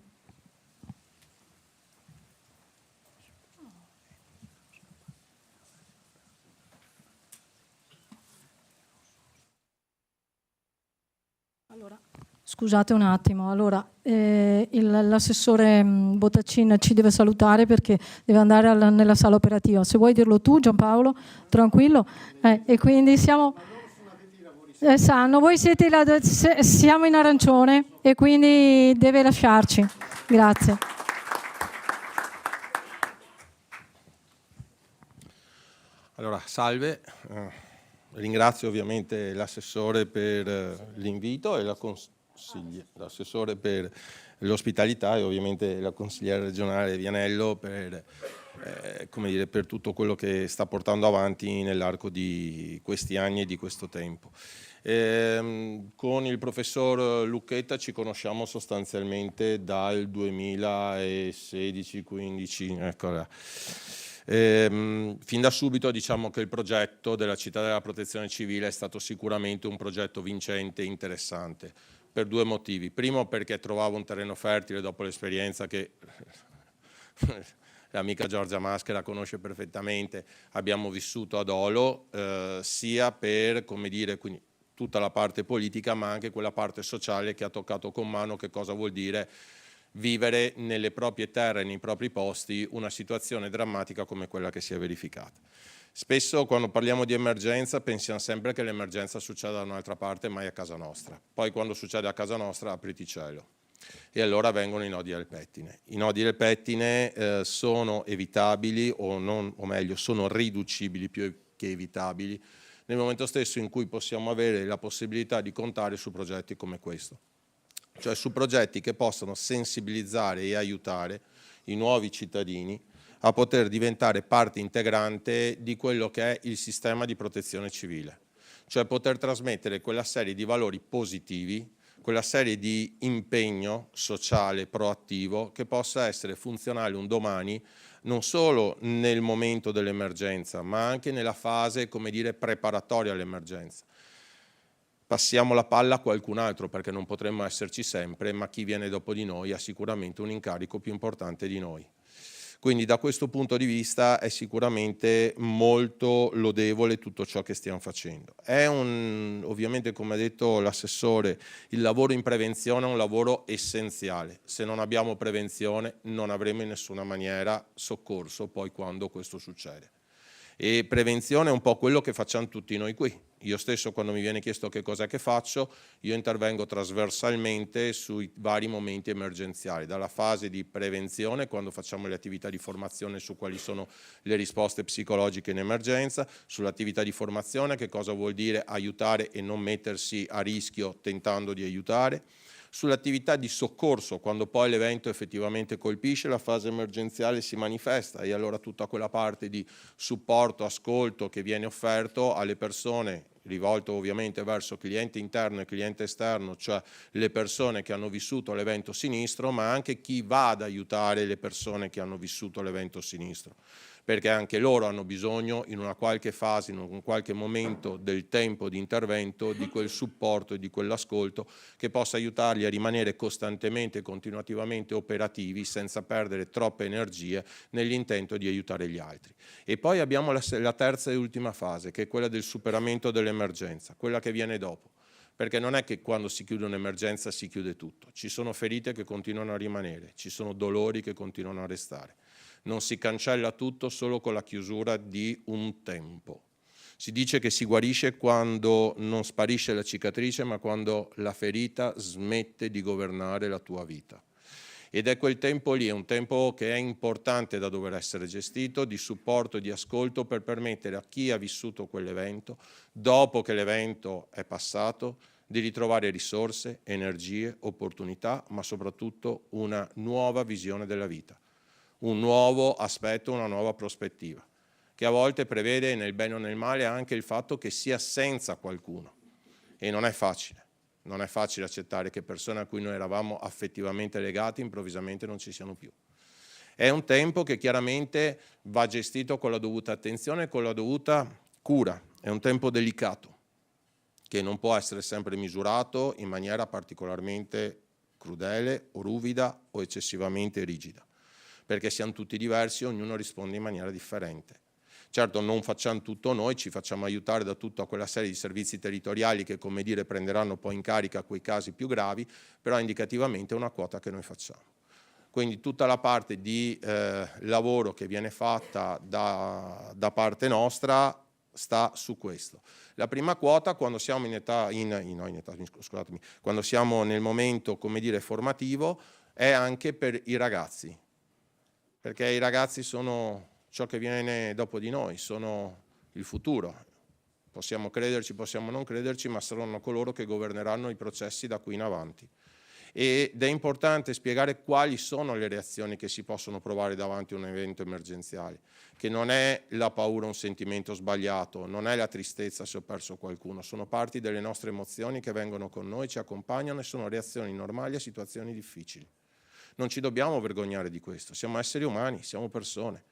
Scusate un attimo, allora l'assessore Bottacin ci deve salutare perché deve andare nella sala operativa. Se vuoi dirlo tu, Giampaolo, tranquillo. E quindi siamo... sanno, voi siete siamo in arancione e quindi deve lasciarci. Grazie. Allora, salve. Ringrazio ovviamente l'assessore per l'invito e l'assessore per l'ospitalità e ovviamente la consigliera regionale Vianello per tutto quello che sta portando avanti nell'arco di questi anni e di questo tempo. Con il professor Lucchetta ci conosciamo sostanzialmente dal 2016-15, ecco. Fin da subito diciamo che il progetto della città della protezione civile è stato sicuramente un progetto vincente e interessante per due motivi. Primo, perché trovavo un terreno fertile dopo l'esperienza che l'amica Giorgia Maschera conosce perfettamente, abbiamo vissuto ad Olo, sia per, come dire, quindi tutta la parte politica ma anche quella parte sociale che ha toccato con mano che cosa vuol dire vivere nelle proprie terre, nei propri posti, una situazione drammatica come quella che si è verificata. Spesso quando parliamo di emergenza pensiamo sempre che l'emergenza succeda da un'altra parte, mai a casa nostra. Poi quando succede a casa nostra apriti cielo. E allora vengono i nodi al pettine. I nodi al pettine sono evitabili o meglio sono riducibili più che evitabili nel momento stesso in cui possiamo avere la possibilità di contare su progetti come questo. Cioè su progetti che possano sensibilizzare e aiutare i nuovi cittadini a poter diventare parte integrante di quello che è il sistema di protezione civile, cioè poter trasmettere quella serie di valori positivi, quella serie di impegno sociale proattivo che possa essere funzionale un domani non solo nel momento dell'emergenza, ma anche nella fase, come dire, preparatoria all'emergenza. Passiamo la palla a qualcun altro perché non potremmo esserci sempre, ma chi viene dopo di noi ha sicuramente un incarico più importante di noi. Quindi da questo punto di vista è sicuramente molto lodevole tutto ciò che stiamo facendo. È ovviamente, come ha detto l'assessore, il lavoro in prevenzione è un lavoro essenziale. Se non abbiamo prevenzione non avremo in nessuna maniera soccorso poi quando questo succede. E prevenzione è un po' quello che facciamo tutti noi qui. Io stesso, quando mi viene chiesto che cos'è che faccio, io intervengo trasversalmente sui vari momenti emergenziali, dalla fase di prevenzione, quando facciamo le attività di formazione su quali sono le risposte psicologiche in emergenza, sull'attività di formazione, che cosa vuol dire aiutare e non mettersi a rischio tentando di aiutare, sull'attività di soccorso, quando poi l'evento effettivamente colpisce, la fase emergenziale si manifesta e allora tutta quella parte di supporto, ascolto che viene offerto alle persone, rivolto ovviamente verso cliente interno e cliente esterno, cioè le persone che hanno vissuto l'evento sinistro, ma anche chi va ad aiutare le persone che hanno vissuto l'evento sinistro, perché anche loro hanno bisogno in una qualche fase, in un qualche momento del tempo di intervento, di quel supporto e di quell'ascolto che possa aiutarli a rimanere costantemente e continuativamente operativi senza perdere troppe energie nell'intento di aiutare gli altri. E poi abbiamo la terza e ultima fase, che è quella del superamento dell'emergenza, quella che viene dopo. Perché non è che quando si chiude un'emergenza si chiude tutto, ci sono ferite che continuano a rimanere, ci sono dolori che continuano a restare. Non si cancella tutto solo con la chiusura di un tempo. Si dice che si guarisce quando non sparisce la cicatrice, ma quando la ferita smette di governare la tua vita. Ed è quel tempo lì, è un tempo che è importante da dover essere gestito, di supporto e di ascolto per permettere a chi ha vissuto quell'evento, dopo che l'evento è passato, di ritrovare risorse, energie, opportunità, ma soprattutto una nuova visione della vita, un nuovo aspetto, una nuova prospettiva, che a volte prevede nel bene o nel male anche il fatto che sia senza qualcuno. E non è facile. Non è facile accettare che persone a cui noi eravamo affettivamente legati improvvisamente non ci siano più. È un tempo che chiaramente va gestito con la dovuta attenzione e con la dovuta cura. È un tempo delicato, che non può essere sempre misurato in maniera particolarmente crudele o ruvida o eccessivamente rigida, perché siamo tutti diversi e ognuno risponde in maniera differente. Certo, non facciamo tutto noi, ci facciamo aiutare da tutta quella serie di servizi territoriali che, come dire, prenderanno poi in carica quei casi più gravi, però indicativamente è una quota che noi facciamo. Quindi tutta la parte di lavoro che viene fatta da parte nostra sta su questo. La prima quota, quando siamo quando siamo nel momento, come dire, formativo, è anche per i ragazzi, perché i ragazzi sono ciò che viene dopo di noi, sono il futuro. Possiamo crederci, possiamo non crederci, ma saranno coloro che governeranno i processi da qui in avanti. Ed è importante spiegare quali sono le reazioni che si possono provare davanti a un evento emergenziale, che non è la paura un sentimento sbagliato, non è la tristezza se ho perso qualcuno, sono parti delle nostre emozioni che vengono con noi, ci accompagnano e sono reazioni normali a situazioni difficili. Non ci dobbiamo vergognare di questo, siamo esseri umani, siamo persone.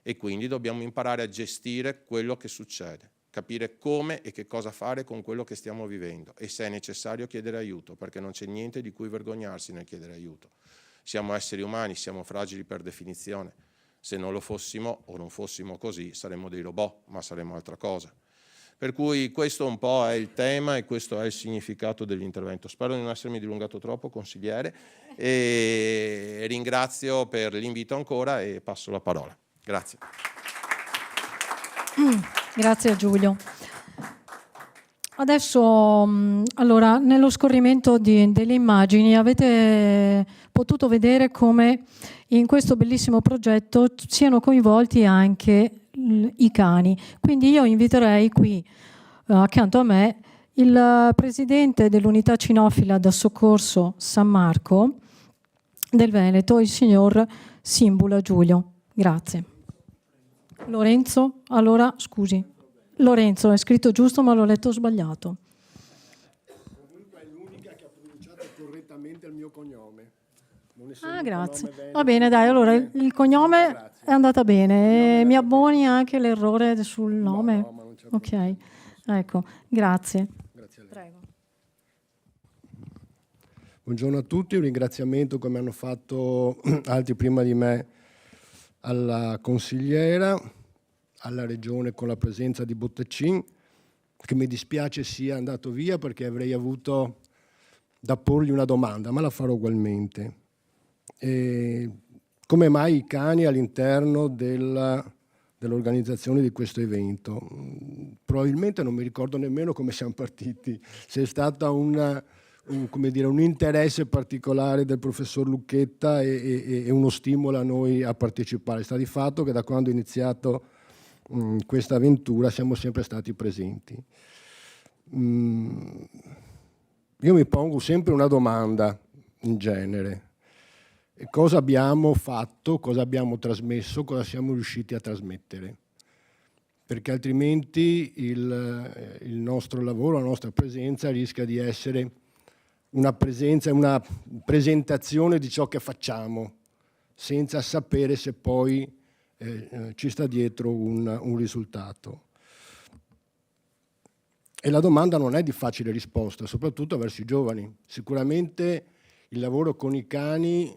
E quindi dobbiamo imparare a gestire quello che succede, capire come e che cosa fare con quello che stiamo vivendo e se è necessario chiedere aiuto, perché non c'è niente di cui vergognarsi nel chiedere aiuto. Siamo esseri umani, siamo fragili per definizione. Se non lo fossimo o non fossimo così saremmo dei robot, ma saremmo altra cosa. Per cui questo un po' è il tema e questo è il significato dell'intervento. Spero di non essermi dilungato troppo, consigliere, e ringrazio per l'invito ancora e passo la parola. Grazie. Grazie a Giulio. Adesso, allora, nello scorrimento delle immagini avete potuto vedere come in questo bellissimo progetto siano coinvolti anche i cani. Quindi io inviterei qui, accanto a me, il presidente dell'unità cinofila da soccorso San Marco del Veneto, il signor Simbula Giulio. Grazie. Lorenzo, allora scusi, Lorenzo è scritto giusto ma l'ho letto sbagliato. Comunque è l'unica che ha pronunciato correttamente il mio cognome. Grazie. Va bene, dai, allora il cognome è andata bene. Mi abboni anche l'errore sul nome? No, ma non c'è ok, ecco, grazie. Grazie a lei. Prego. Buongiorno a tutti, un ringraziamento come hanno fatto altri prima di me alla consigliera, alla Regione con la presenza di Bottacin, che mi dispiace sia andato via perché avrei avuto da porgli una domanda, ma la farò ugualmente. Come mai i cani all'interno del dell'organizzazione di questo evento. Probabilmente non mi ricordo nemmeno come siamo partiti, se è stata un interesse particolare del professor Lucchetta e uno stimolo a noi a partecipare. Sta di fatto che da quando è iniziato questa avventura siamo sempre stati presenti. Io mi pongo sempre una domanda in genere: cosa abbiamo fatto, cosa abbiamo trasmesso, cosa siamo riusciti a trasmettere? Perché altrimenti il nostro lavoro, la nostra presenza rischia di essere una presenza, una presentazione di ciò che facciamo, senza sapere se poi ci sta dietro un risultato. E la domanda non è di facile risposta, soprattutto verso i giovani. Sicuramente il lavoro con i cani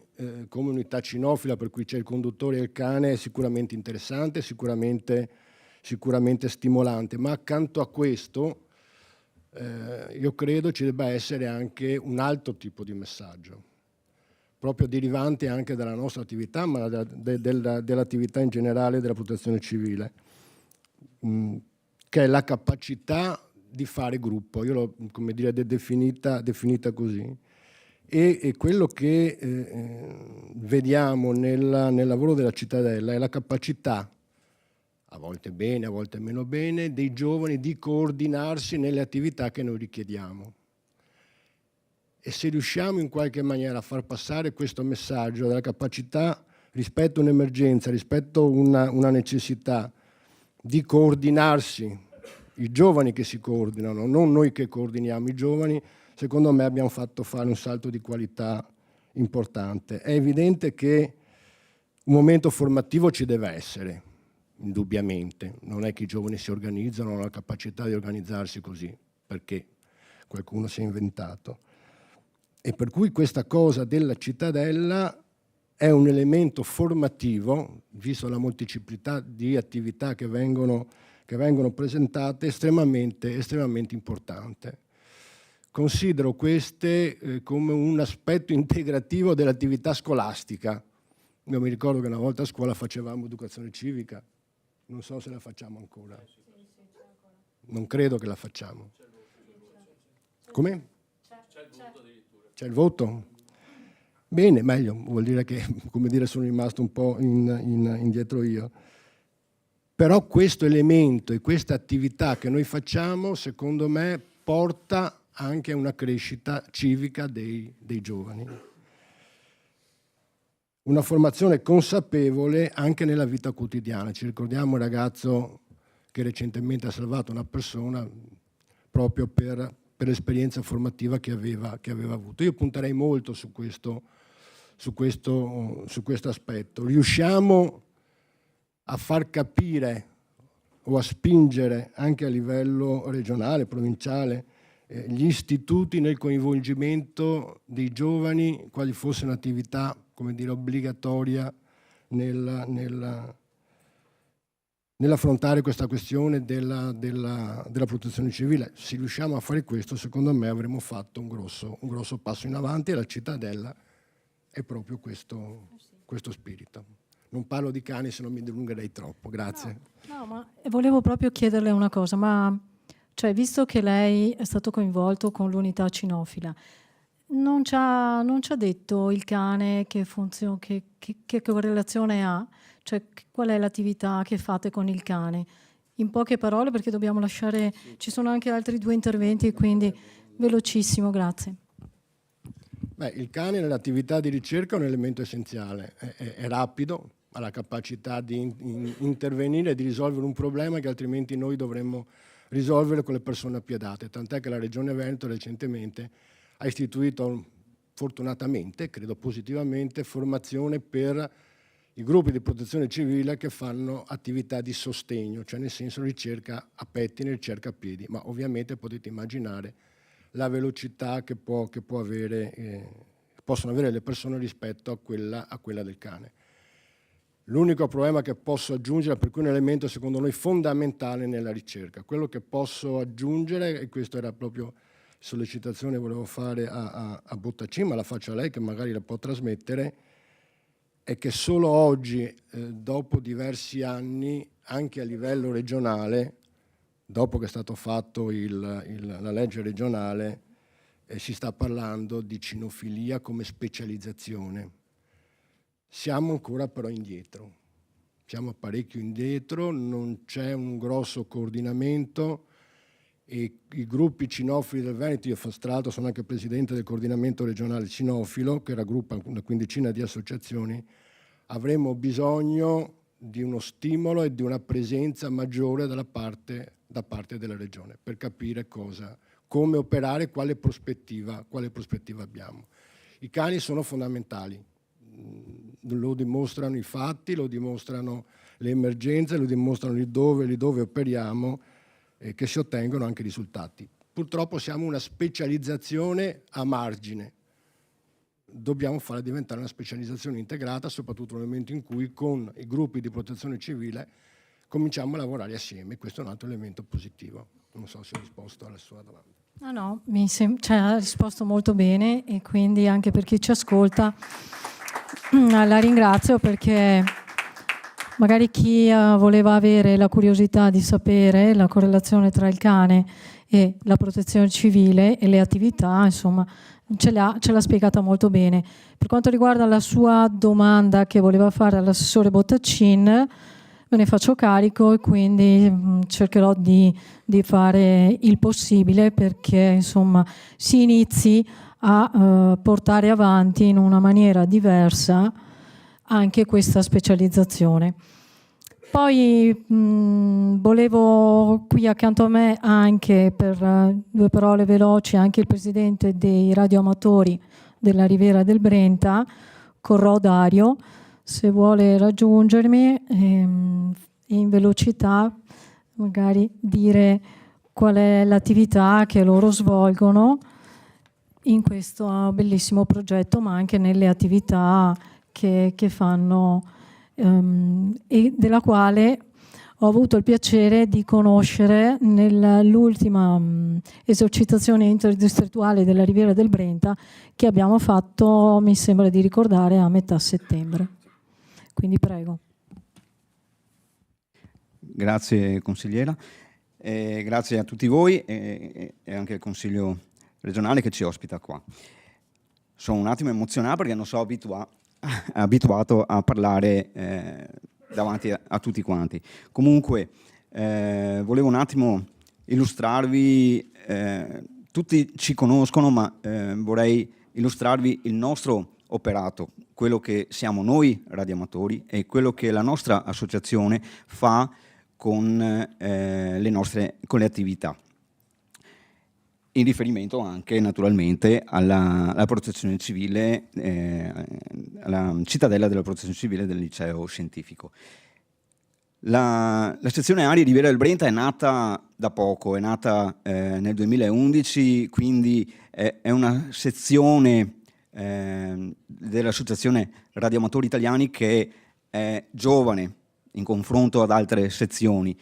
come unità cinofila, per cui c'è il conduttore e il cane, è sicuramente interessante, sicuramente stimolante, ma accanto a questo io credo ci debba essere anche un altro tipo di messaggio, proprio derivante anche dalla nostra attività, ma dell'attività in generale della protezione civile, che è la capacità di fare gruppo. Io l'ho, come dire, definita così. E quello che vediamo nel lavoro della Cittadella è la capacità, a volte bene, a volte meno bene, dei giovani di coordinarsi nelle attività che noi richiediamo. E se riusciamo in qualche maniera a far passare questo messaggio della capacità rispetto a un'emergenza, rispetto a una necessità di coordinarsi, i giovani che si coordinano, non noi che coordiniamo i giovani, secondo me abbiamo fatto fare un salto di qualità importante. È evidente che un momento formativo ci deve essere, indubbiamente. Non è che i giovani si organizzano, non hanno la capacità di organizzarsi così, perché qualcuno si è inventato. E per cui questa cosa della Cittadella è un elemento formativo, visto la molteplicità di attività che vengono presentate, estremamente importante. Considero queste come un aspetto integrativo dell'attività scolastica. Io mi ricordo che una volta a scuola facevamo educazione civica, non so se la facciamo ancora. Non credo che la facciamo. Come? C'è il voto? Bene, meglio, vuol dire che, come dire, sono rimasto un po' indietro io. Però questo elemento e questa attività che noi facciamo, secondo me, porta anche a una crescita civica dei giovani. Una formazione consapevole anche nella vita quotidiana. Ci ricordiamo il ragazzo che recentemente ha salvato una persona proprio per l'esperienza formativa che aveva avuto. Io punterei molto su questo aspetto. Riusciamo a far capire o a spingere anche a livello regionale, provinciale, gli istituti nel coinvolgimento dei giovani, quali fosse un'attività, come dire, obbligatoria nell'affrontare questa questione della protezione civile. Se riusciamo a fare questo, secondo me avremo fatto un grosso passo in avanti, e la Cittadella è proprio questo spirito. Non parlo di cani, se non mi dilungherei troppo. Grazie. No, ma volevo proprio chiederle una cosa, ma cioè, visto che lei è stato coinvolto con l'unità cinofila, non ci ha detto il cane che correlazione ha? Cioè, qual è l'attività che fate con il cane? In poche parole, perché dobbiamo lasciare... Ci sono anche altri 2 interventi, quindi velocissimo, grazie. Beh, il cane nell'attività di ricerca è un elemento essenziale, è rapido, ha la capacità di intervenire e di risolvere un problema che altrimenti noi dovremmo risolvere con le persone appiedate, tant'è che la Regione Veneto recentemente ha istituito, fortunatamente, credo positivamente, formazione per i gruppi di protezione civile che fanno attività di sostegno, cioè nel senso ricerca a pettine, ricerca a piedi, ma ovviamente potete immaginare la velocità che possono avere le persone rispetto a quella del cane. L'unico problema che posso aggiungere, per cui un elemento secondo noi fondamentale nella ricerca, quello che posso aggiungere, e questa era proprio sollecitazione che volevo fare a Bottacin, ma la faccio a lei che magari la può trasmettere, è che solo oggi, dopo diversi anni, anche a livello regionale, dopo che è stato fatto la legge regionale, si sta parlando di cinofilia come specializzazione. Siamo ancora però indietro, siamo parecchio indietro, non c'è un grosso coordinamento e i gruppi cinofili del Veneto, io tra l'altro sono anche presidente del coordinamento regionale cinofilo, che raggruppa una quindicina di associazioni, avremo bisogno di uno stimolo e di una presenza maggiore da parte della regione per capire come operare, quale prospettiva abbiamo. I cani sono fondamentali, lo dimostrano i fatti, lo dimostrano le emergenze, lo dimostrano lì dove operiamo, che si ottengono anche risultati. Purtroppo siamo una specializzazione a margine, dobbiamo farla diventare una specializzazione integrata, soprattutto nel momento in cui con i gruppi di protezione civile cominciamo a lavorare assieme. Questo è un altro elemento positivo. Non so se ho risposto alla sua domanda. No, ha risposto molto bene, e quindi anche per chi ci ascolta la ringrazio, perché magari chi voleva avere la curiosità di sapere la correlazione tra il cane e la protezione civile e le attività, insomma, ce l'ha spiegata molto bene. Per quanto riguarda la sua domanda che voleva fare all'assessore Bottacin, me ne faccio carico e quindi cercherò di fare il possibile perché, insomma, si inizi a portare avanti in una maniera diversa anche questa specializzazione. Poi volevo qui accanto a me anche, per due parole veloci, anche il presidente dei radioamatori della Riviera del Brenta, Corrò Dario, se vuole raggiungermi in velocità, magari dire qual è l'attività che loro svolgono in questo bellissimo progetto, ma anche nelle attività che fanno e della quale ho avuto il piacere di conoscere nell'ultima esercitazione interdistrettuale della Riviera del Brenta che abbiamo fatto, mi sembra di ricordare, a metà settembre. Quindi prego. Grazie consigliera, grazie a tutti voi e anche al Consiglio regionale che ci ospita qua. Sono un attimo emozionato perché non sono abituato a parlare davanti a tutti quanti. Comunque volevo un attimo illustrarvi, tutti ci conoscono, ma vorrei illustrarvi il nostro operato, quello che siamo noi radioamatori e quello che la nostra associazione fa con le attività, in riferimento anche naturalmente alla protezione civile, alla cittadella della protezione civile del liceo scientifico. La sezione Aria Riviera del Brenta è nata da poco, è nata nel 2011, quindi è una sezione dell'Associazione Radioamatori Italiani che è giovane in confronto ad altre sezioni,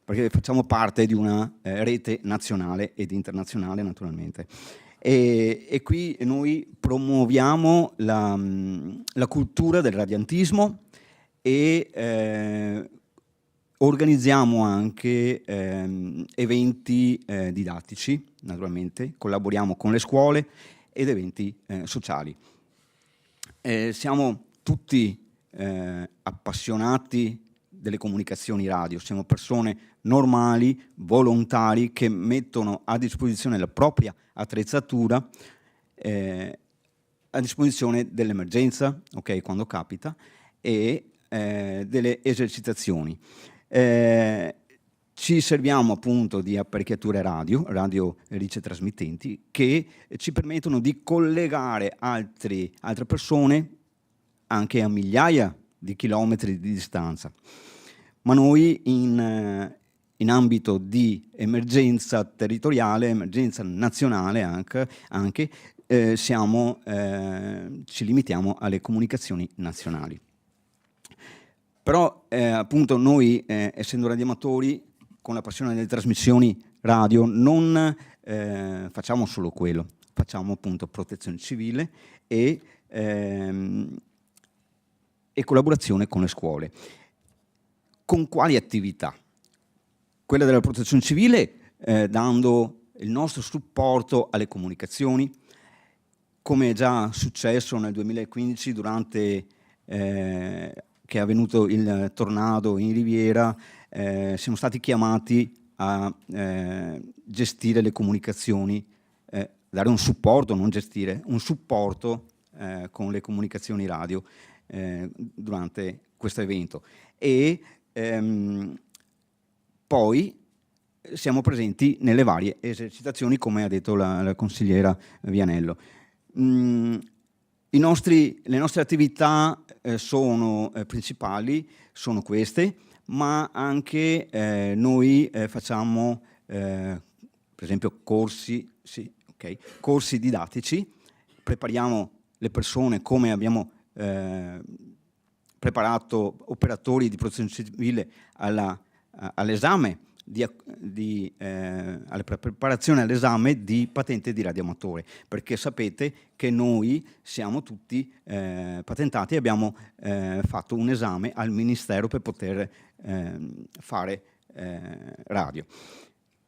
perché facciamo parte di una rete nazionale ed internazionale naturalmente. E qui noi promuoviamo la cultura del radiantismo e organizziamo anche eventi didattici, naturalmente, collaboriamo con le scuole ed eventi sociali. Siamo tutti appassionati delle comunicazioni radio, siamo persone normali, volontari, che mettono a disposizione la propria attrezzatura a disposizione dell'emergenza, ok, quando capita, e delle esercitazioni. Ci serviamo appunto di apparecchiature radio ricetrasmittenti, che ci permettono di collegare altre persone anche a migliaia di chilometri di distanza. Ma noi in ambito di emergenza territoriale, emergenza nazionale anche ci limitiamo alle comunicazioni nazionali. Però appunto noi, essendo radioamatori, con la passione delle trasmissioni radio, non facciamo solo quello, facciamo appunto protezione civile e collaborazione con le scuole. con quali attività? Quella della protezione civile, dando il nostro supporto alle comunicazioni, come è già successo nel 2015 durante che è avvenuto il tornado in Riviera, siamo stati chiamati a gestire le comunicazioni, dare un supporto, non gestire, un supporto con le comunicazioni radio durante questo evento. E poi siamo presenti nelle varie esercitazioni, come ha detto la consigliera Vianello. Le nostre attività sono principali, sono queste, ma anche noi facciamo per esempio corsi didattici, prepariamo le persone come abbiamo preparato operatori di protezione civile all'esame, alla preparazione all'esame di patente di radioamatore, perché sapete che noi siamo tutti patentati e abbiamo fatto un esame al Ministero per poter fare radio.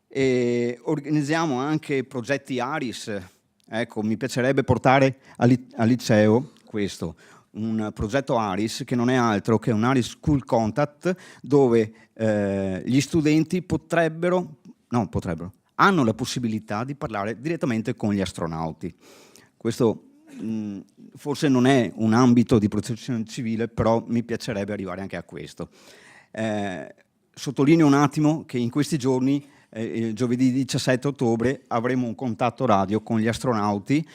E organizziamo anche progetti ARIS. Ecco, mi piacerebbe portare al liceo questo, un progetto ARIS che non è altro che un ARIS School Contact, dove gli studenti hanno la possibilità di parlare direttamente con gli astronauti. Questo forse non è un ambito di protezione civile, però mi piacerebbe arrivare anche a questo. Sottolineo un attimo che in questi giorni, giovedì 17 ottobre, avremo un contatto radio con gli astronauti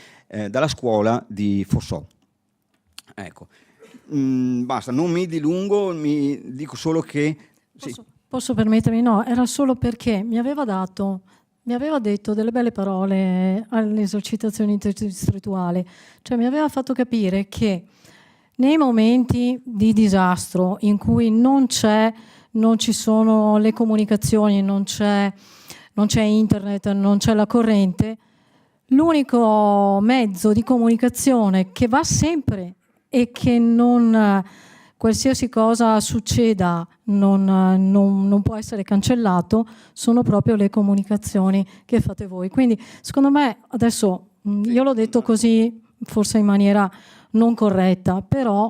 dalla scuola di Fossò. Ecco, basta, non mi dilungo, mi dico solo che... Posso permettermi? No, era solo perché mi aveva detto delle belle parole all'esercitazione interdistrettuale, cioè mi aveva fatto capire che nei momenti di disastro in cui non ci sono le comunicazioni, non c'è internet, non c'è la corrente, l'unico mezzo di comunicazione che va sempre e che non qualsiasi cosa succeda non può essere cancellato, sono proprio le comunicazioni che fate voi. Quindi secondo me, adesso io l'ho detto così forse in maniera non corretta, però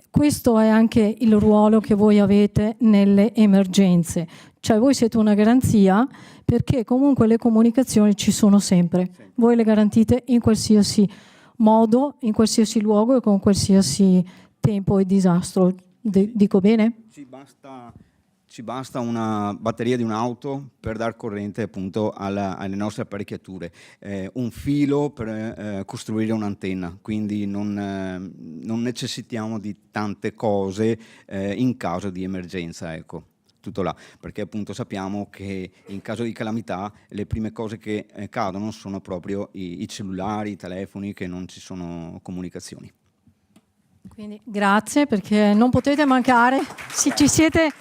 questo è anche il ruolo che voi avete nelle emergenze, cioè voi siete una garanzia perché comunque le comunicazioni ci sono sempre, voi le garantite in qualsiasi modo, in qualsiasi luogo e con qualsiasi tempo e disastro. Dico bene? Ci basta una batteria di un'auto per dar corrente appunto alle nostre apparecchiature, un filo per costruire un'antenna, quindi non necessitiamo di tante cose in caso di emergenza, ecco, tutto là, perché appunto sappiamo che in caso di calamità le prime cose che cadono sono proprio i cellulari, i telefoni, che non ci sono comunicazioni. Quindi grazie, perché non potete mancare, ci siete,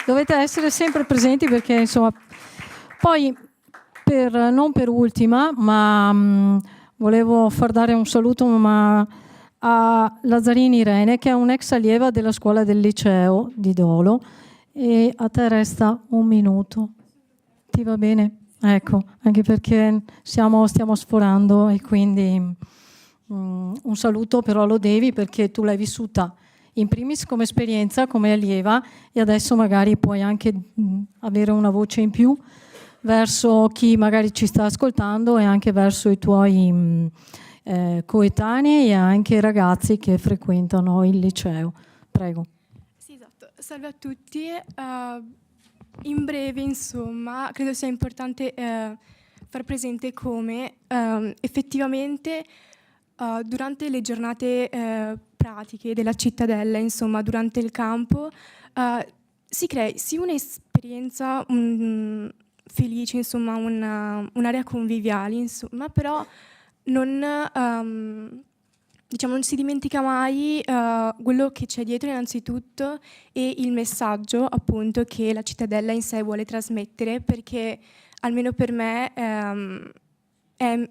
dovete essere sempre presenti, perché insomma. Poi non per ultima, ma volevo far dare un saluto a Lazzarini Irene, che è un'ex allieva della scuola del liceo di Dolo, e a te resta un minuto, ti va bene? Ecco, anche perché stiamo sforando e quindi un saluto però lo devi, perché tu l'hai vissuta in primis come esperienza, come allieva, e adesso magari puoi anche avere una voce in più verso chi magari ci sta ascoltando e anche verso i tuoi coetanei e anche i ragazzi che frequentano il liceo. Prego. Sì, esatto. Salve a tutti. In breve, insomma, credo sia importante far presente come effettivamente durante le giornate pratiche della cittadella, insomma, durante il campo, si crei sì un'esperienza felice, insomma, un'area conviviale, insomma, però non si dimentica mai quello che c'è dietro innanzitutto e il messaggio appunto che la cittadella in sé vuole trasmettere, perché almeno per me è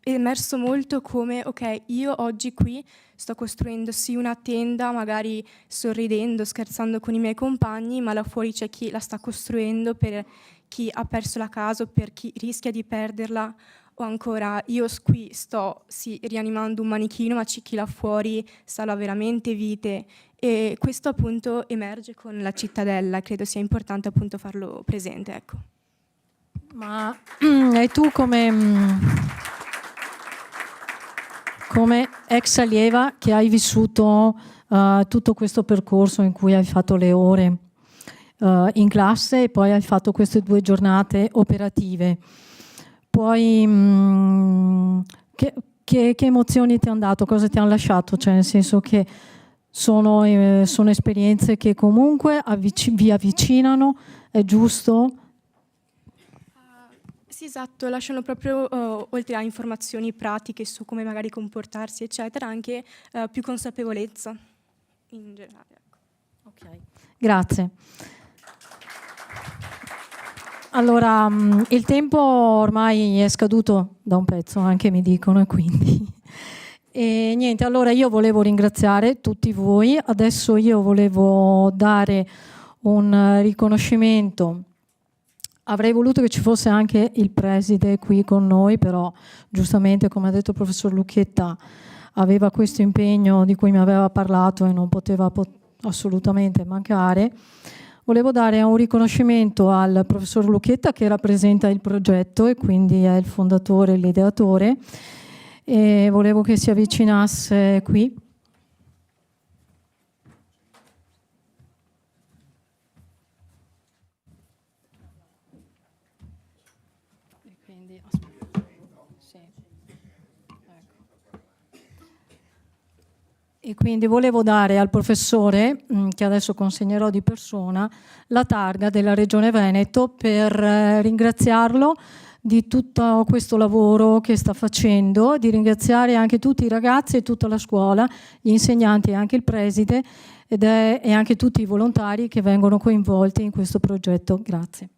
emerso molto come, ok, io oggi qui sto costruendo sì una tenda, magari sorridendo, scherzando con i miei compagni, ma là fuori c'è chi la sta costruendo per chi ha perso la casa o per chi rischia di perderla, o ancora io qui sto sì rianimando un manichino, ma c'è chi là fuori salva veramente vite, e questo appunto emerge con la cittadella, credo sia importante appunto farlo presente, ecco. Ma e tu come ex allieva che hai vissuto tutto questo percorso in cui hai fatto le ore in classe e poi hai fatto queste 2 giornate operative, poi che emozioni ti hanno dato, cosa ti hanno lasciato? Cioè, nel senso che sono esperienze che comunque vi avvicinano, è giusto? Sì, esatto, lasciano proprio, oltre a informazioni pratiche su come magari comportarsi, eccetera, anche più consapevolezza in generale. Ecco. Ok, grazie. Allora, il tempo ormai è scaduto da un pezzo, anche mi dicono, e quindi... E niente, allora io volevo ringraziare tutti voi, adesso io volevo dare un riconoscimento. Avrei voluto che ci fosse anche il preside qui con noi, però giustamente, come ha detto il professor Lucchetta, aveva questo impegno di cui mi aveva parlato e non poteva assolutamente mancare. Volevo dare un riconoscimento al professor Lucchetta, che rappresenta il progetto e quindi è il fondatore e l'ideatore, e volevo che si avvicinasse qui. E quindi volevo dare al professore, che adesso consegnerò di persona, la targa della Regione Veneto per ringraziarlo di tutto questo lavoro che sta facendo, di ringraziare anche tutti i ragazzi e tutta la scuola, gli insegnanti e anche il preside e anche tutti i volontari che vengono coinvolti in questo progetto. Grazie.